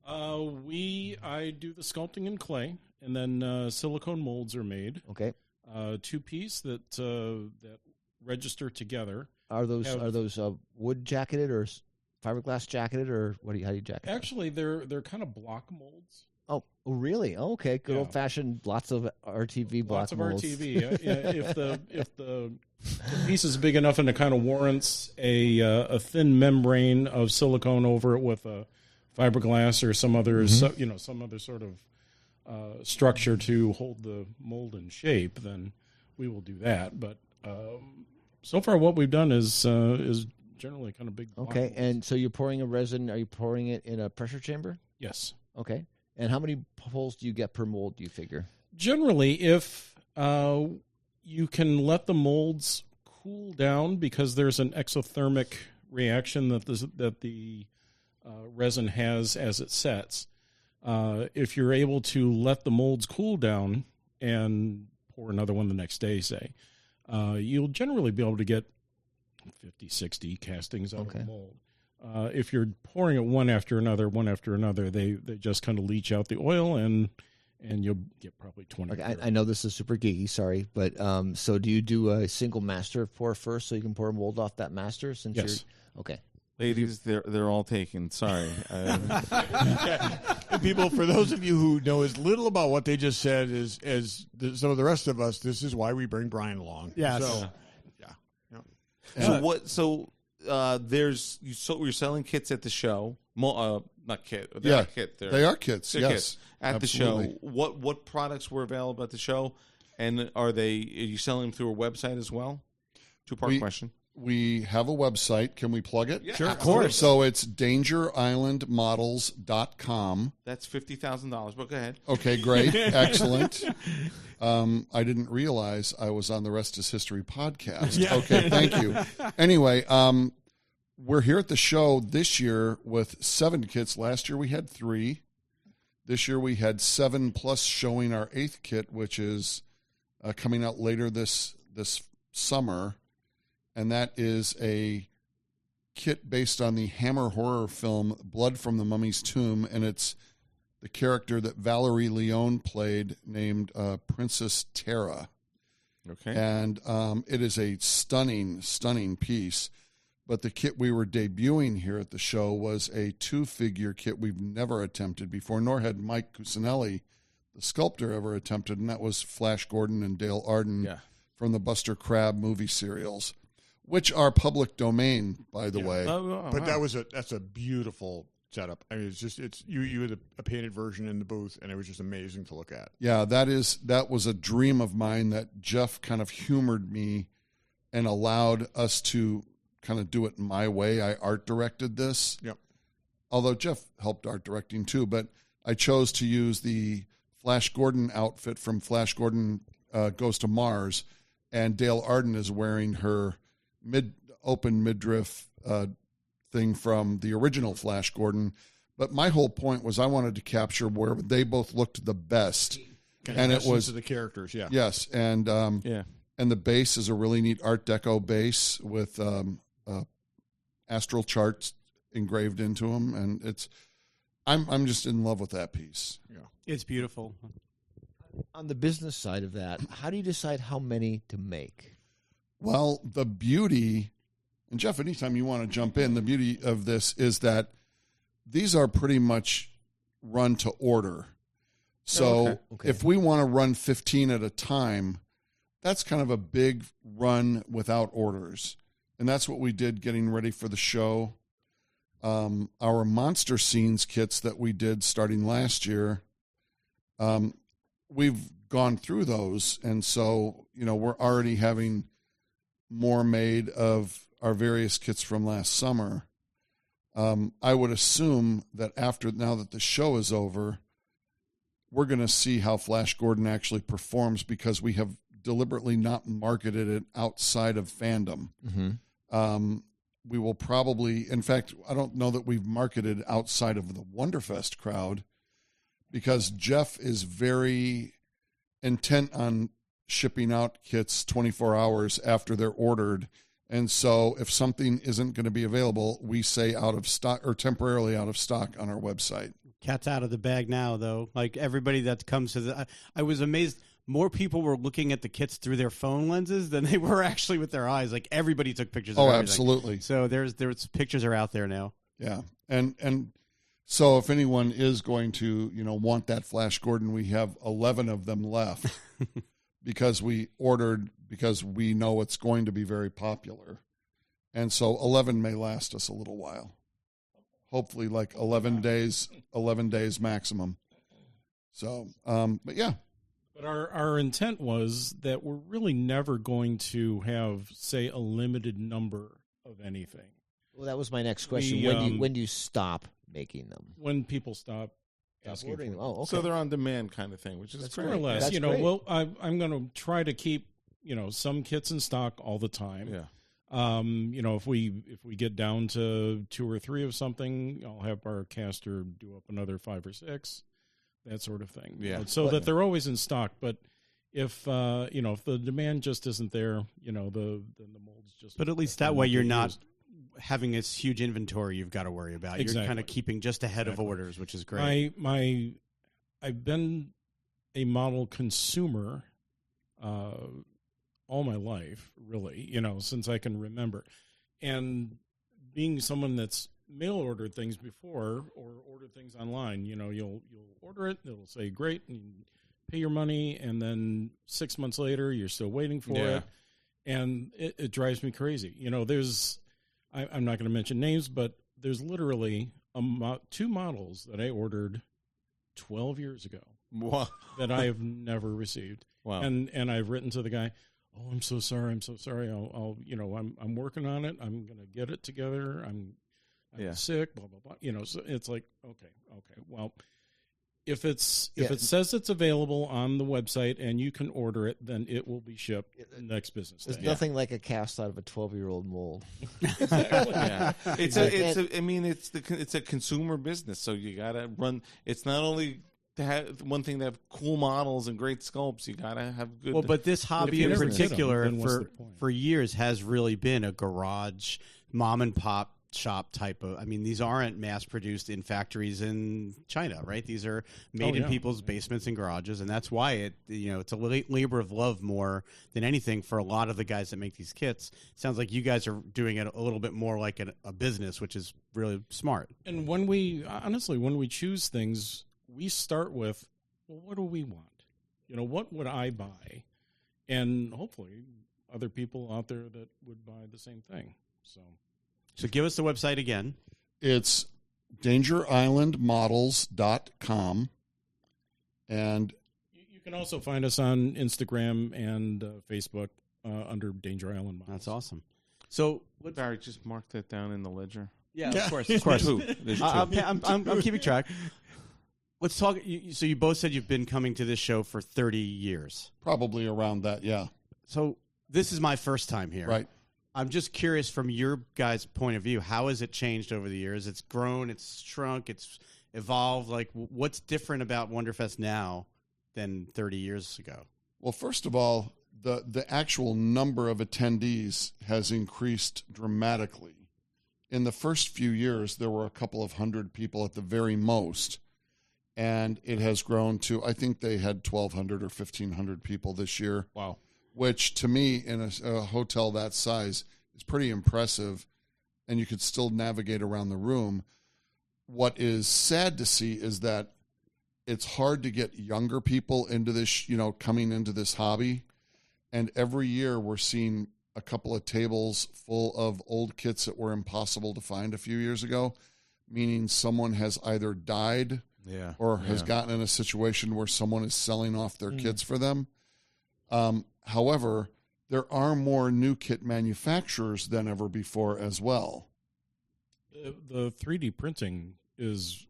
I do the sculpting in clay, and then silicone molds are made. Okay. 2-piece that register together. Are those wood jacketed or fiberglass jacketed, or how do you jacket? Actually, they're kind of block molds. Oh, really? Oh, okay. Good old fashioned. Lots of RTV block molds. Lots of RTV. If the piece is big enough and it kind of warrants a thin membrane of silicone over it with a fiberglass or some other some other sort of structure to hold the mold in shape, then we will do that. But so far, what we've done is generally kind of big. Okay, molds. And so you're pouring a resin. Are you pouring it in a pressure chamber? Yes. Okay. And how many pulls do you get per mold, do you figure? Generally, if you can let the molds cool down, because there's an exothermic reaction that the resin has as it sets. If you're able to let the molds cool down and pour another one the next day, say, you'll generally be able to get 50, 60 castings out of the mold. If you're pouring it one after another, they just kind of leach out the oil, and you'll get probably 20. Okay, I know this is super geeky, sorry, but so do you do a single master pour first so you can pour a mold off that master? Yes. Okay. Ladies, they're all taken. Sorry. People, for those of you who know as little about what they just said as some of the rest of us, this is why we bring Brian along. Yeah. So, you're selling kits at the show. Not kit. Kit. They are kits. They're yes, kits at absolutely. The show. What products were available at the show, and are you selling them through a website as well? Two-part question. We have a website. Can we plug it? Yeah, sure, of course. So it's dangerislandmodels.com. That's $50,000, but go ahead. Okay, great. Excellent. I didn't realize I was on the Rest is History podcast. Yeah. Okay, thank you. Anyway, we're here at the show this year with 7 kits. Last year we had 3. This year we had 7 plus showing our 8th kit, which is coming out later this summer. And that is a kit based on the Hammer horror film Blood from the Mummy's Tomb, and it's the character that Valerie Leone played named Princess Tara. Okay. And it is a stunning, stunning piece. But the kit we were debuting here at the show was a 2-figure kit we've never attempted before, nor had Mike Cusinelli, the sculptor, ever attempted, and that was Flash Gordon and Dale Arden from the Buster Crabbe movie serials, which are public domain, by the way. But that's a beautiful setup. I mean, you had a painted version in the booth, and it was just amazing to look at. Yeah, that was a dream of mine that Jeff kind of humored me and allowed us to kind of do it my way. I art directed this. Yep. Although Jeff helped art directing too, but I chose to use the Flash Gordon outfit from Flash Gordon Goes to Mars, and Dale Arden is wearing her open midriff thing from the original Flash Gordon. But my whole point was I wanted to capture where they both looked the best. And it was the characters, yeah. Yes, and and the base is a really neat Art Deco base with astral charts engraved into them, and I'm just in love with that piece. Yeah, it's beautiful. On the business side of that, how do you decide how many to make? Well, the beauty, and Jeff, anytime you want to jump in, the beauty of this is that these are pretty much run to order. So if we want to run 15 at a time, that's kind of a big run without orders. And that's what we did getting ready for the show. Our Monster Scenes kits that we did starting last year, we've gone through those. And so, we're already having more made of our various kits from last summer. I would assume that now that the show is over, we're going to see how Flash Gordon actually performs, because we have deliberately not marketed it outside of fandom. Mm-hmm. We will probably, in fact, I don't know that we've marketed outside of the WonderFest crowd, because Jeff is very intent on shipping out kits 24 hours after they're ordered. And so if something isn't going to be available, we say out of stock or temporarily out of stock on our website. Cat's out of the bag now, though. Like everybody that comes to I was amazed. More people were looking at the kits through their phone lenses than they were actually with their eyes. Like everybody took pictures. Oh, of absolutely. So there's pictures are out there now. Yeah, and so if anyone is going to want that Flash Gordon, we have 11 of them left because we ordered because we know it's going to be very popular, and so 11 may last us a little while. Hopefully, like 11 days maximum. So, but yeah. But our intent was that we're really never going to have, say, a limited number of anything. Well, that was my next question. When do you stop making them? When people stop asking ordering for them. Oh, okay. So they're on demand kind of thing, which is more or less. That's great. Well, I'm going to try to keep some kits in stock all the time. Yeah. If we get down to 2 or 3 of something, I'll have our caster do up another 5 or 6, that sort of thing. Yeah. That they're always in stock. But if the demand just isn't there, then the molds just. But at least that way you're not having this huge inventory you've got to worry about. Exactly. You're kind of keeping just ahead of orders, which is great. I've been a model consumer all my life, really, since I can remember. And being someone that's mail ordered things before or ordered things online, you'll order it, it'll say great, and you pay your money, and then 6 months later, you're still waiting for it. And it drives me crazy. I'm not going to mention names, but there's literally 2 models that I ordered 12 years ago that I have never received. Wow. And I've written to the guy, "Oh, I'm so sorry. I'm working on it. I'm going to get it together. I'm sick, blah, blah, blah." So it's like, okay. Well, if it says it's available on the website and you can order it, then it will be shipped next business day. There's nothing like a cast out of a 12-year-old mold. Exactly. Yeah. It's a consumer business, so you got to run. It's not only to have one thing to have cool models and great sculpts. You got to have good. Well, but this hobby in particular for years has really been a garage mom and pop shop type of. I mean, these aren't mass produced in factories in China, right? These are made in people's basements and garages, and that's why it's a labor of love more than anything for a lot of the guys that make these kits. It sounds like you guys are doing it a little bit more like a business, which is really smart. And when we choose things, we start with, well, what do we want? What would I buy? And hopefully other people out there that would buy the same thing. So give us the website again. It's dangerislandmodels.com. And you can also find us on Instagram and Facebook under Danger Island Models. That's awesome. So, Barry, just mark that down in the ledger. Yeah, of course. There's 2. There's 2. I'm keeping track. Let's talk. So you both said you've been coming to this show for 30 years. Probably around that, yeah. So this is my first time here. Right. I'm just curious from your guys' point of view, how has it changed over the years? It's grown, it's shrunk, it's evolved. Like, what's different about WonderFest now than 30 years ago? Well, first of all, the actual number of attendees has increased dramatically. In the first few years, there were a couple of hundred people at the very most. And it has grown to, I think they had 1,200 or 1,500 people this year. Wow. Which, to me, in a hotel that size, is pretty impressive. And you could still navigate around the room. What is sad to see is that it's hard to get younger people into this, coming into this hobby. And every year we're seeing a couple of tables full of old kits that were impossible to find a few years ago, meaning someone has either died or has gotten in a situation where someone is selling off their kits for them. However, there are more new kit manufacturers than ever before as well. The 3D printing is,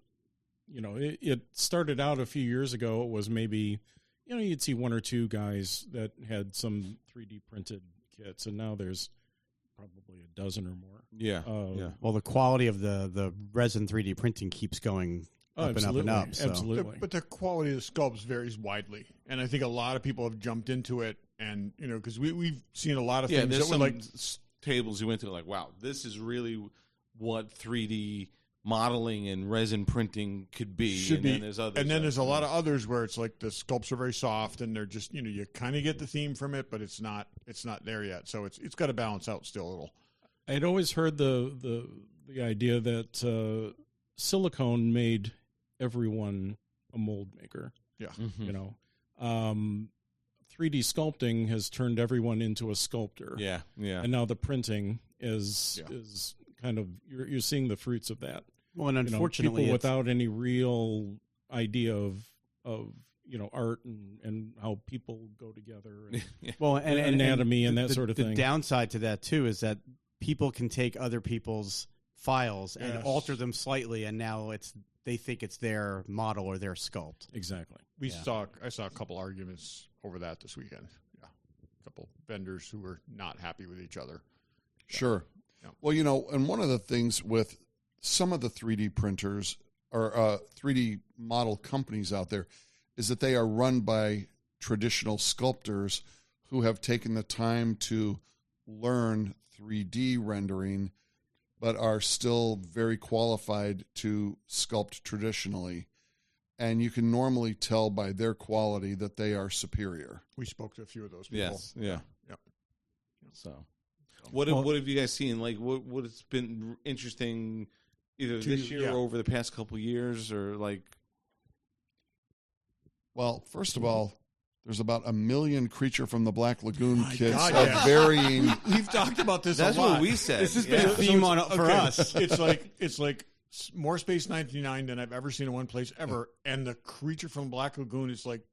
it started out a few years ago. It was maybe, you'd see 1 or 2 guys that had some 3D printed kits, and now there's probably a dozen or more. Yeah. Well, the quality of the resin 3D printing keeps going up and up and up. So. Absolutely. But the quality of the sculpts varies widely. And I think a lot of people have jumped into it and because we've seen a lot of things. There's that some tables you went to like, wow, this is really what 3D modeling and resin printing could be. Then there's others, and then there's a lot of others where it's like the sculpts are very soft and they're just you kind of get the theme from it, but it's not there yet. So it's got to balance out still a little. I'd always heard the idea that silicone made everyone a mold maker. Yeah, 3D sculpting has turned everyone into a sculptor. Yeah. And now the printing is kind of you're seeing the fruits of that. Well, and unfortunately, people without any real idea of art and how people go together. And, well, and anatomy and that sort of thing. The downside to that too is that people can take other people's files and alter them slightly, and now they think it's their model or their sculpt. Exactly. I saw a couple arguments over that this weekend. Yeah, a couple vendors who were not happy with each other. Sure. Yeah. Well, and one of the things with some of the 3D printers or 3D model companies out there is that they are run by traditional sculptors who have taken the time to learn 3D rendering, but are still very qualified to sculpt traditionally. And you can normally tell by their quality that they are superior. We spoke to a few of those people. Yes, yeah. Yep. So, what have you guys seen? Like, what has been interesting either this year or over the past couple of years, or like? Well, first of all, there's about 1 million Creature from the Black Lagoon kits God, of varying. We've talked about this. That's a lot. what we said. This has been a theme for us. It's like more Space 99 than I've ever seen in one place ever, and the Creature from Black Lagoon is like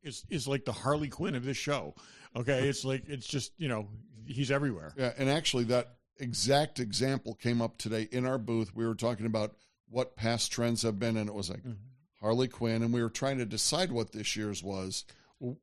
the Harley Quinn of this show. Okay, it's just he's everywhere. Yeah, and actually that exact example came up today in our booth. We were talking about what past trends have been, and it was like Harley Quinn, and we were trying to decide what this year's was.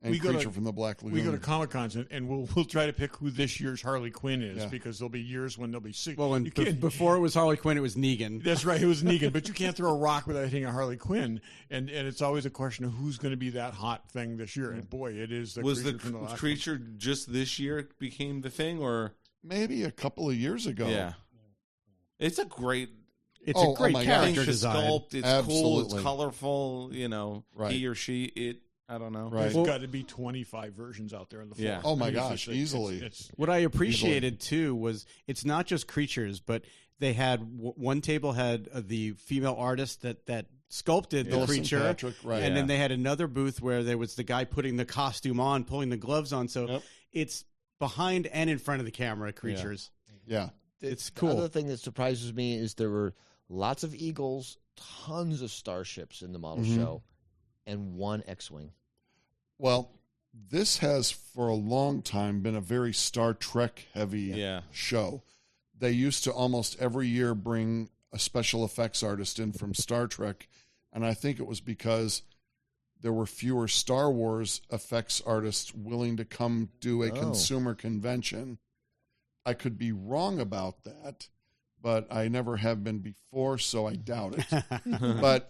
And Creature from the Black Lagoon. We go to Comic Cons and we'll try to pick who this year's Harley Quinn is because there'll be years when they'll be sick. Well, and before it was Harley Quinn, it was Negan. That's right, it was Negan. But you can't throw a rock without hitting a Harley Quinn, and it's always a question of who's going to be that hot thing this year. And boy, it is. Was the Creature just this year became the thing, or maybe a couple of years ago? Yeah, it's a great. It's a great character design. Sculpt. It's Absolutely. Cool. It's colorful. Right. He or she. It. I don't know. Right. There's got to be 25 versions out there on the floor. Yeah. Oh my gosh, easily. It's what I appreciated too was it's not just creatures, but they had one table had the female artist that sculpted the creature, Patrick, right. and then they had another booth where there was the guy putting the costume on, pulling the gloves on. So it's behind and in front of the camera creatures. Yeah. It's cool. The other thing that surprises me is there were lots of Eagles, tons of starships in the model show, and one X-Wing. Well, this has for a long time been a very Star Trek heavy show. They used to almost every year bring a special effects artist in from Star Trek, and I think it was because there were fewer Star Wars effects artists willing to come do a consumer convention. I could be wrong about that, but I never have been before, so I doubt it. But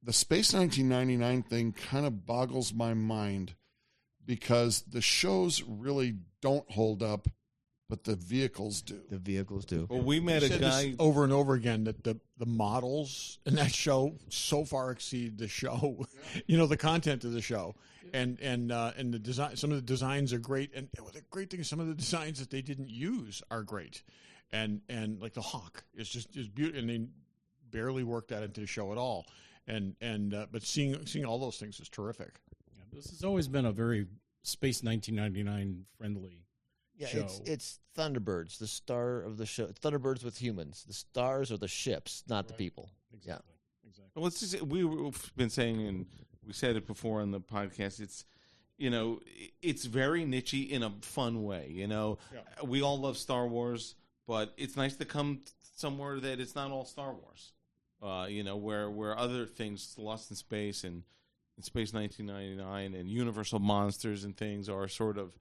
the Space 1999 thing kind of boggles my mind because the shows really don't hold up, but the vehicles do. The vehicles do. Well, we met a guy over and over again that the models in that show so far exceed the show, the content of the show, and the design. Some of the designs are great, and the great thing is some of the designs that they didn't use are great, and like the Hawk is beautiful, and they barely worked that into the show at all. But seeing all those things is terrific. Yeah, this has always been a very Space 1999 friendly show. It's Thunderbirds, the star of the show. Thunderbirds with humans. The stars are the ships, not the people. Exactly. Well, let's just we've been saying, and we said it before on the podcast. It's it's very nichey in a fun way. We all love Star Wars, but it's nice to come somewhere that it's not all Star Wars. Where other things, Lost in Space and Space 1999 and Universal Monsters and things are sort of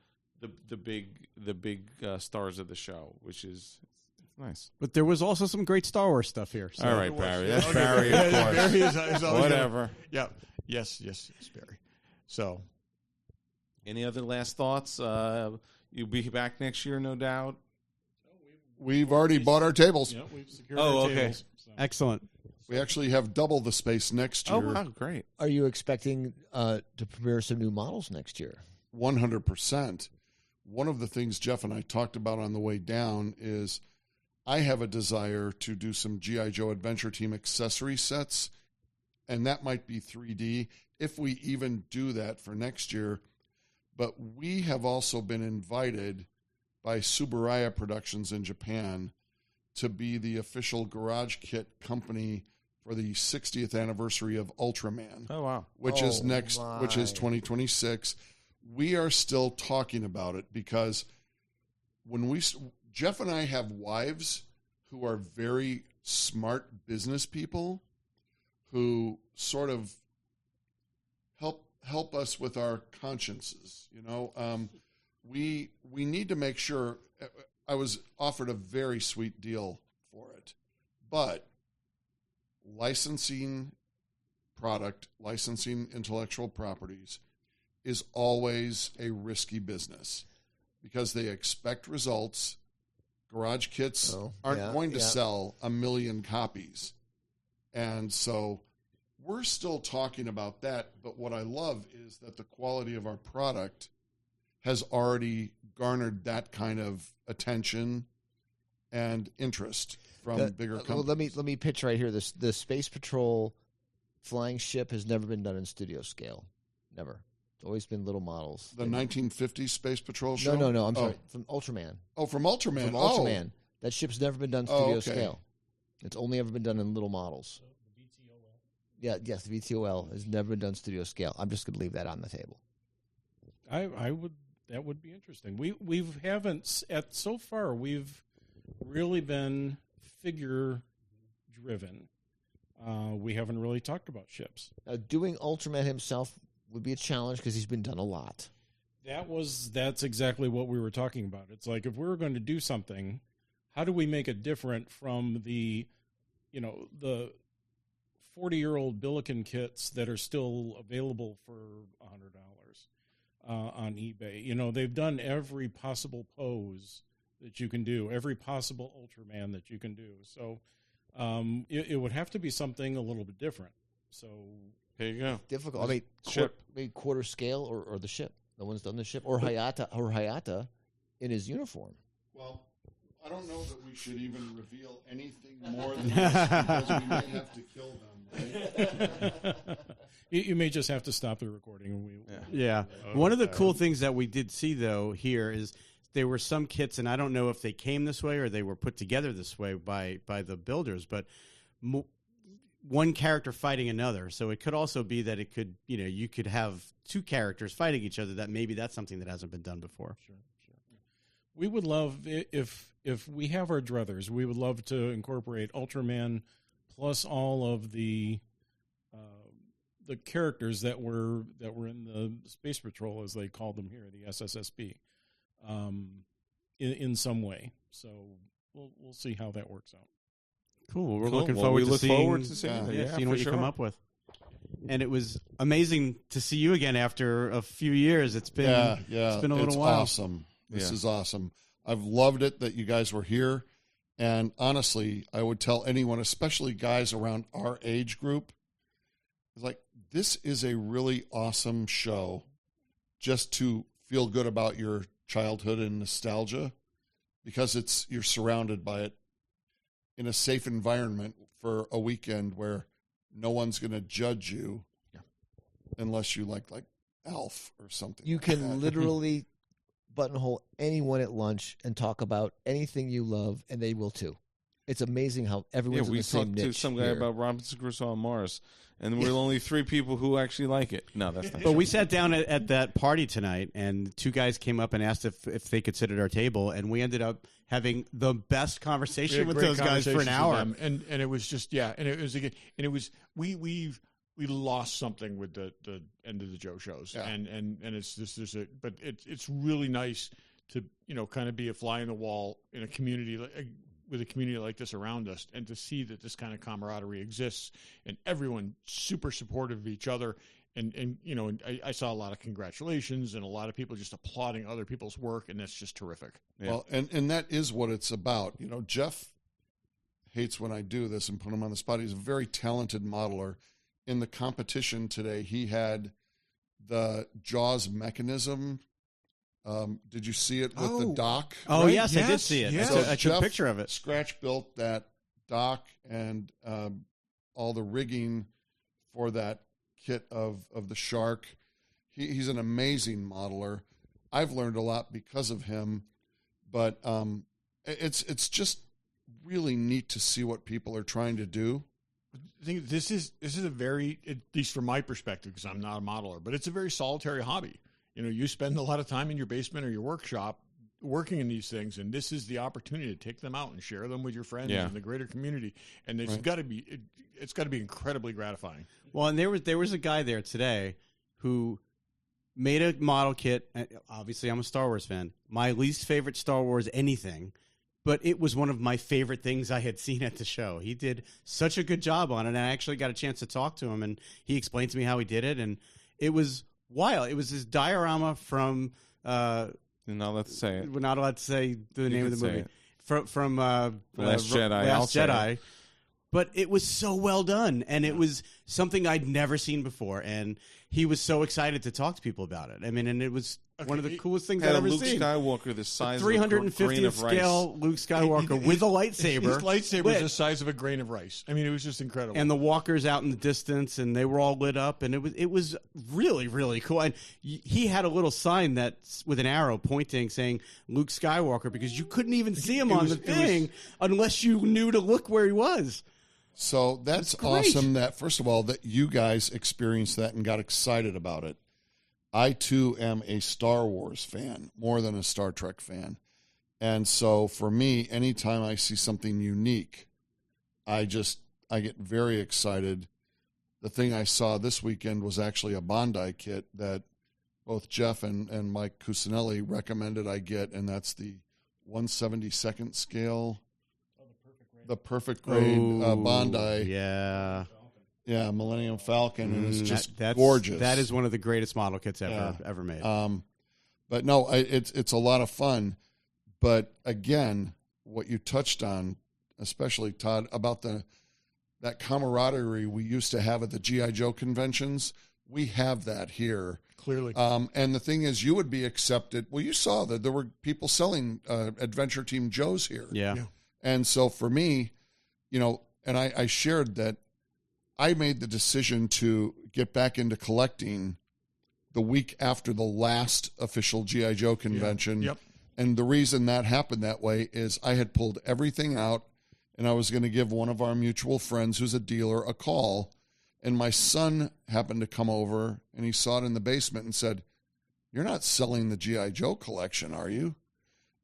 the big stars of the show, which is it's nice. But there was also some great Star Wars stuff here. So. All right, Barry. That's Barry, of course. Barry is whatever. Yeah. Yes, Barry. So. Any other last thoughts? You'll be back next year, no doubt. We've already bought our tables. Yeah, we've secured our tables. So. Excellent. We actually have double the space next year. Oh, wow, great. Are you expecting to premiere some new models next year? 100%. One of the things Jeff and I talked about on the way down is I have a desire to do some G.I. Joe Adventure Team accessory sets, and that might be 3D if we even do that for next year. But we have also been invited by Tsuburaya Productions in Japan to be the official garage kit company for the 60th anniversary of Ultraman. Oh, wow. Which is 2026. We are still talking about it because when Jeff and I have wives who are very smart business people who sort of help us with our consciences. We need to make sure. I was offered a very sweet deal for it, but licensing intellectual properties is always a risky business because they expect results. Garage kits aren't going to sell 1 million copies. And so we're still talking about that. But what I love is that the quality of our product has already garnered that kind of attention and interest from bigger companies. Well, let me pitch right here. The Space Patrol flying ship has never been done in studio scale. Never. It's always been little models. The 1950s Space Patrol show? No. I'm sorry. From Ultraman. Oh, from Ultraman. From Ultraman. That ship's never been done studio scale. It's only ever been done in little models. So the VTOL? Yes, the VTOL has never been done studio scale. I'm just going to leave that on the table. That would be interesting. We've really been figure driven. We haven't really talked about ships. Doing Ultraman himself would be a challenge because he's been done a lot. That's exactly what we were talking about. It's like if we were going to do something, how do we make it different from the 40-year-old Billiken kits that are still available for $100 on eBay? They've done every possible pose that you can do, every possible Ultraman that you can do. So it would have to be something a little bit different. So there you go. Difficult. I mean, quarter scale or the ship. No one's done the ship or Hayata in his uniform. Well, I don't know that we should even reveal anything more than this because we may have to kill them. Right? You may just have to stop the recording. One of the cool things that we did see, though, here is there were some kits, and I don't know if they came this way or they were put together this way by the builders, but one character fighting another. So it could also be that it could, you could have two characters fighting each other. That maybe that's something that hasn't been done before. Sure. We would love if we have our druthers, we would love to incorporate Ultraman plus all of the characters that were in the Space Patrol, as they called them here, the SSSB, in some way. So we'll see how that works out. Cool. We're looking forward to seeing what you come up with. And it was amazing to see you again after a few years. It's been a little while. Awesome. This is awesome. I've loved it that you guys were here. And honestly, I would tell anyone, especially guys around our age group, like, this is a really awesome show just to feel good about your childhood and nostalgia because you're surrounded by it in a safe environment for a weekend where no one's going to judge you unless you like Elf or something. You can literally buttonhole anyone at lunch and talk about anything you love, and they will too. It's amazing how everyone's in the same niche. We talked to some guy about Robinson Crusoe on Mars, and we're only 3 people who actually like it. No, that's not true. But we sat down at that party tonight, and 2 guys came up and asked if they could sit at our table, and we ended up having the best conversation with those guys for an hour. And it was just we lost something with the end of the Joe shows, and it's just but it's really nice to kind of be a fly in the wall in a community with a community like this around us, and to see that this kind of camaraderie exists and everyone super supportive of each other, And you know, and I saw a lot of congratulations and a lot of people just applauding other people's work, and that's just terrific. Yeah. Well, and that is what it's about. You know, Jeff hates when I do this and put him on the spot. He's a very talented modeler. In the competition today, he had the Jaws mechanism. Did you see it with the dock? Oh, right? Yes, I did see it. Yes. So I took a picture of it. Scratch built that dock and all the rigging for that kit of the shark. He's an amazing modeler. I've learned a lot because of him, but it's just really neat to see what people are trying to do. I think this is a very, at least from my perspective, because I'm not a modeler, but it's a very solitary hobby. You know, you spend a lot of time in your basement or your workshop working in these things, and this is the opportunity to take them out and share them with your friends and the greater community. And it's got to be, it's got to be incredibly gratifying. Well, and there was a guy there today who made a model kit. Obviously, I'm a Star Wars fan. My least favorite Star Wars anything, but it was one of my favorite things I had seen at the show. He did such a good job on it, and I actually got a chance to talk to him, and he explained to me how he did it, and it was wild. It was this diorama from You're not allowed to say it. we're not allowed to say the name of the movie. From Last Jedi. Last Jedi. But it was so well done, and it was something I'd never seen before, and he was so excited to talk to people about it. I mean, and it was one of the coolest things I've ever Luke seen. Skywalker the size of a 350th grain of rice. scale Luke Skywalker with a lightsaber. His lightsaber was the size of a grain of rice. I mean, it was just incredible. And the walkers out in the distance, and they were all lit up, and it was really, really cool. And he had a little sign that's with an arrow pointing, saying Luke Skywalker, because you couldn't even see him on the thing unless you knew to look where he was. So that's awesome that, first of all, that you guys experienced that and got excited about it. I, too, am a Star Wars fan, more than a Star Trek fan. And so for me, anytime I see something unique, I get very excited. The thing I saw this weekend was actually a Bondi kit that both Jeff and Mike Cusinelli recommended I get, and that's the 1/72nd scale. The perfect grade Bondi. Yeah. Yeah, Millennium Falcon, and it's just gorgeous. That is one of the greatest model kits ever made. But no, it's a lot of fun. But again, what you touched on, especially Todd, about that camaraderie we used to have at the G.I. Joe conventions, we have that here. Clearly. And the thing is, you would be accepted. Well, you saw that there were people selling Adventure Team Joes here. Yeah. And so for me, you know, and I shared that I made the decision to get back into collecting the week after the last official G.I. Joe convention. Yep. And the reason that happened that way is I had pulled everything out, and I was going to give one of our mutual friends who's a dealer a call. And my son happened to come over, and he saw it in the basement and said, "You're not selling the G.I. Joe collection, are you?"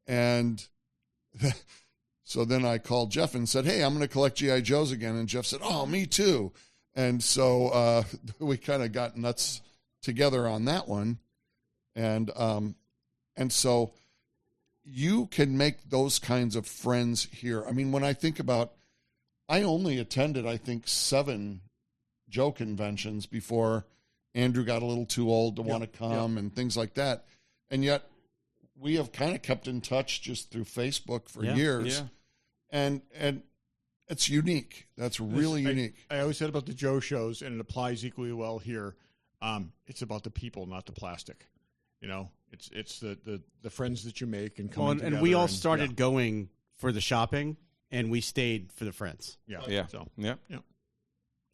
And so then I called Jeff and said, "Hey, I'm going to collect G.I. Joes again." And Jeff said, "Oh, me too." And so we kind of got nuts together on that one. And so you can make those kinds of friends here. I mean, when I think about, I only attended, I think, 7 Joe conventions before Andrew got a little too old to want to come and things like that. And yet we have kind of kept in touch just through Facebook for years. Yeah. And it's unique. That's really unique. I always said about the Joe shows, and it applies equally well here. It's about the people, not the plastic. You know, it's the friends that you make and coming together. And we all started going for the shopping, and we stayed for the friends. Yeah. So it's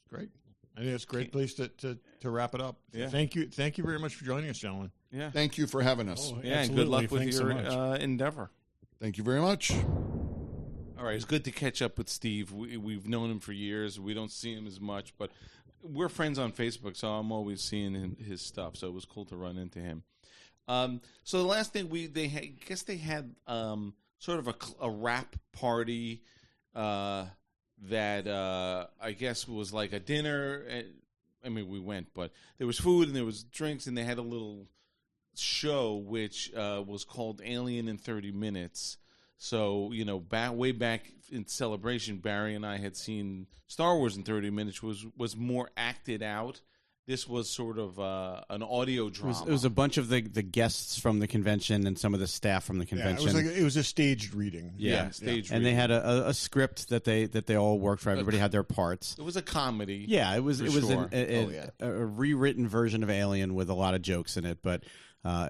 great. I think it's a great place to wrap it up. Yeah. Thank you very much for joining us, gentlemen. Yeah. Thank you for having us. And good luck with your endeavor. Thank you very much. All right, it's good to catch up with Steve. We've known him for years. We don't see him as much, but we're friends on Facebook, so I'm always seeing his stuff. So it was cool to run into him. So the last thing they had sort of a wrap party that I guess was like a dinner. I mean, we went, but there was food and there was drinks, and they had a little show which was called Alien in 30 Minutes. So, you know, way back in Celebration, Barry and I had seen Star Wars in 30 Minutes was more acted out, This was sort of an audio drama. It was a bunch of the guests from the convention and some of the staff from the convention. It was a staged reading. Staged. And they had a script that they all worked for. Everybody had their parts. It was a comedy. Yeah, it was a rewritten version of Alien with a lot of jokes in it, but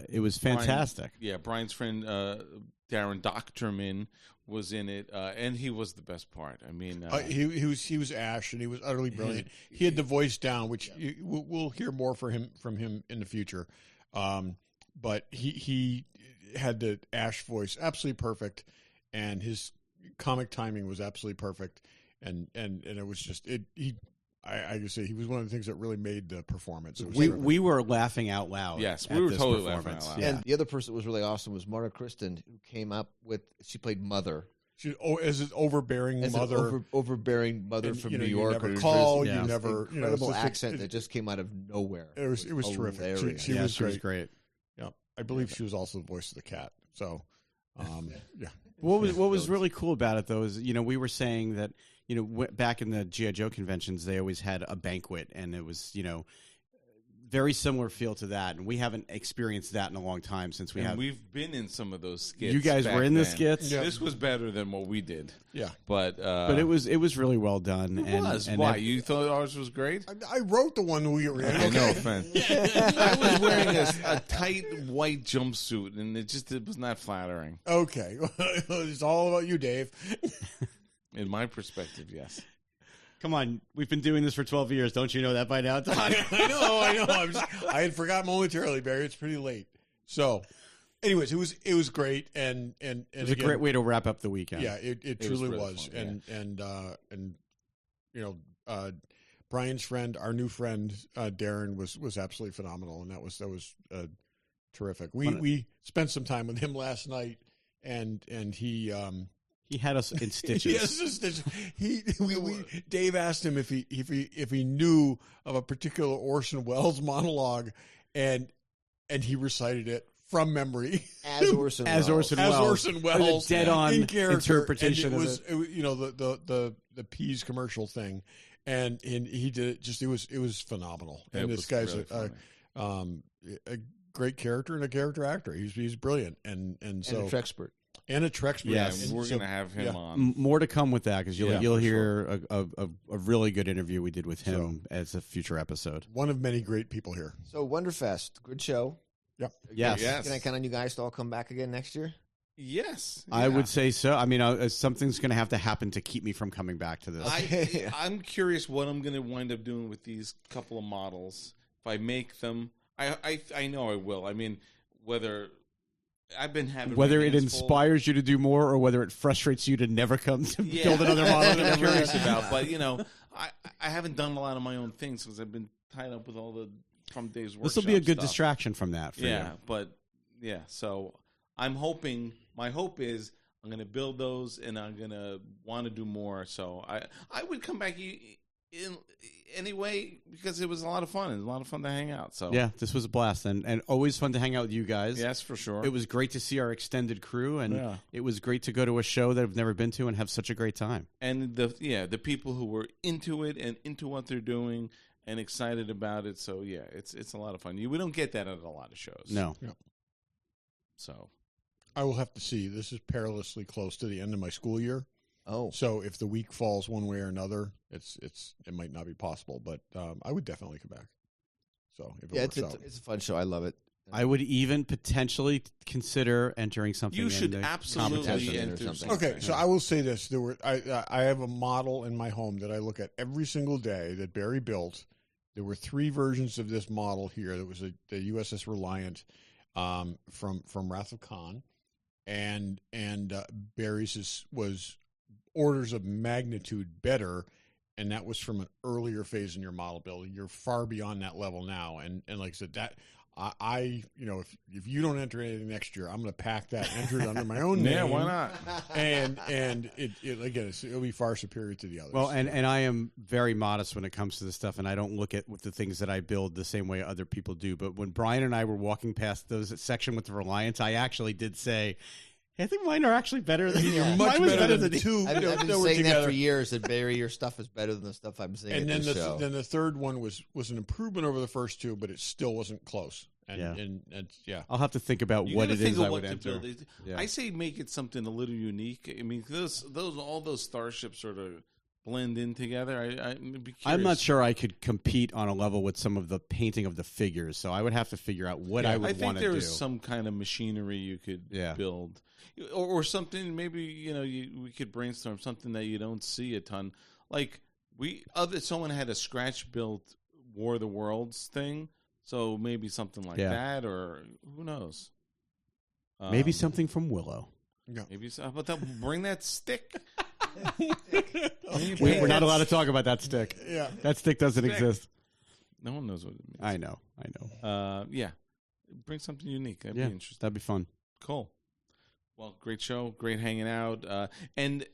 it was fantastic. Brian's friend Darren Doctorman was in it, and he was the best part. I mean, he was Ash, and he was utterly brilliant. He had the voice down, which we'll hear more from him in the future. But he had the Ash voice absolutely perfect, and his comic timing was absolutely perfect, and it was just I can say he was one of the things that really made the performance. We were laughing out loud. Yes, we were totally laughing out loud. And the other person that was really awesome was Marta Kristen, who came up with. She played Mother. As an overbearing mother, overbearing mother from New York. You never call. You never incredible accent that just came out of nowhere. It was terrific. She was great. Yeah, I believe she was also the voice of the cat. So, yeah. What was really cool about it though is we were saying that. Back in the G.I. Joe conventions, they always had a banquet, and it was, very similar feel to that. And we haven't experienced that in a long time since we've been in some of those skits. You guys were in the skits. Yeah. This was better than what we did. Yeah, but it was really well done. Why you thought ours was great? I wrote the one we were in. Okay. No offense. I was wearing a tight white jumpsuit, and it was not flattering. Okay, it's all about you, Dave. In my perspective, yes. Come on, we've been doing this for 12 years. Don't you know that by now, Todd? I know. I had forgotten momentarily, Barry. It's pretty late. So, anyways, it was great, and it was a great way to wrap up the weekend. Yeah, it truly was. And Brian's friend, our new friend Darren, was absolutely phenomenal, and that was terrific. We spent some time with him last night, and he. He had us in stitches. Dave asked him if he knew of a particular Orson Welles monologue, and he recited it from memory as Orson Welles, a dead-on interpretation of it. The Peas commercial thing, and he did it. Just it was phenomenal. And this guy's a great character and a character actor. He's brilliant and so a expert. And a Trek. Yes, we're going to have him on. More to come with that because you'll hear a really good interview we did with him as a future episode. One of many great people here. So WonderFest, good show. Yep. Yes. Can I count on you guys to all come back again next year? Yes. Yeah. I would say so. I mean, something's going to have to happen to keep me from coming back to this. I'm curious what I'm going to wind up doing with these couple of models. If I make them, I know I will. I mean, whether it inspires you to do more or whether it frustrates you to never come to build another model. I'm curious about, but I haven't done a lot of my own things because I've been tied up with all the From Dave's workshop. This will be a good stuff. distraction from that. For you. So I'm hoping. My hope is I'm going to build those, and I'm going to want to do more. So I would come back anyway because it was a lot of fun. It was a lot of fun to hang out. So yeah, this was a blast and always fun to hang out with you guys. Yes, for sure. It was great to see our extended crew, and it was great to go to a show that I've never been to and have such a great time. And the people who were into it and into what they're doing and excited about it. So yeah, it's a lot of fun. We don't get that at a lot of shows. No. Yeah. So I will have to see. This is perilously close to the end of my school year. Oh, so if the week falls one way or another, it might not be possible, but I would definitely come back. So if it works out. It's a fun show. I love it. I would even potentially consider entering something. You should absolutely enter something. Okay, so I will say this: I have a model in my home that I look at every single day that Barry built. There were 3 versions of this model here. There was the USS Reliant from Wrath of Khan, and Barry's was orders of magnitude better, and that was from an earlier phase in your model building. You're far beyond that level now, and like I said, that if you don't enter anything next year, I'm going to pack that and enter it under my own name. Yeah, why not? And it'll be far superior to the others. Well, and I am very modest when it comes to this stuff, and I don't look at the things that I build the same way other people do. But when Brian and I were walking past those section with the Reliance, I actually did say, I think mine are actually better than You're yours. much Mine was better than the- two. I've that been were saying that together. for years. That Barry, your stuff is better than the stuff I'm saying. And at then this show. the third one was an improvement over the first two, but it still wasn't close. And yeah. I'll have to think about what it is I would enter. I say make it something a little unique. I mean, all those starships sort of blend in together. I'd be curious. I'm not sure I could compete on a level with some of the painting of the figures, so I would have to figure out what I would want to do. I think there is some kind of machinery you could build, or something. Maybe we could brainstorm something that you don't see a ton. Like someone had a scratch built War of the Worlds thing, so maybe something like that, or who knows? Maybe something from Willow. Yeah. Maybe so. But bring that stick. We're not allowed to talk about that stick. Yeah, that stick doesn't exist. No one knows what it means. I know. Yeah, bring something unique. That'd be interesting. That'd be fun. Cool. Well, great show, great hanging out, and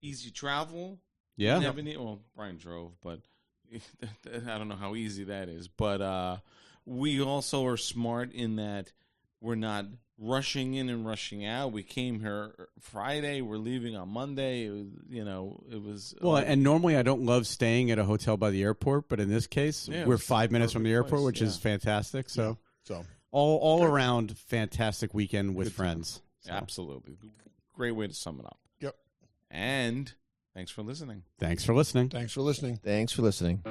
easy travel. Yeah. Well, Brian drove, but I don't know how easy that is. But we also are smart in that we're not rushing in and rushing out. We came here Friday. We're leaving on Monday. It was well, and normally I don't love staying at a hotel by the airport, but in this case, we're 5 minutes from the airport, which is fantastic. So, all around fantastic weekend with friends. So. Absolutely, great way to sum it up. Yep. And thanks for listening. Thanks for listening. Thanks for listening. Thanks for listening.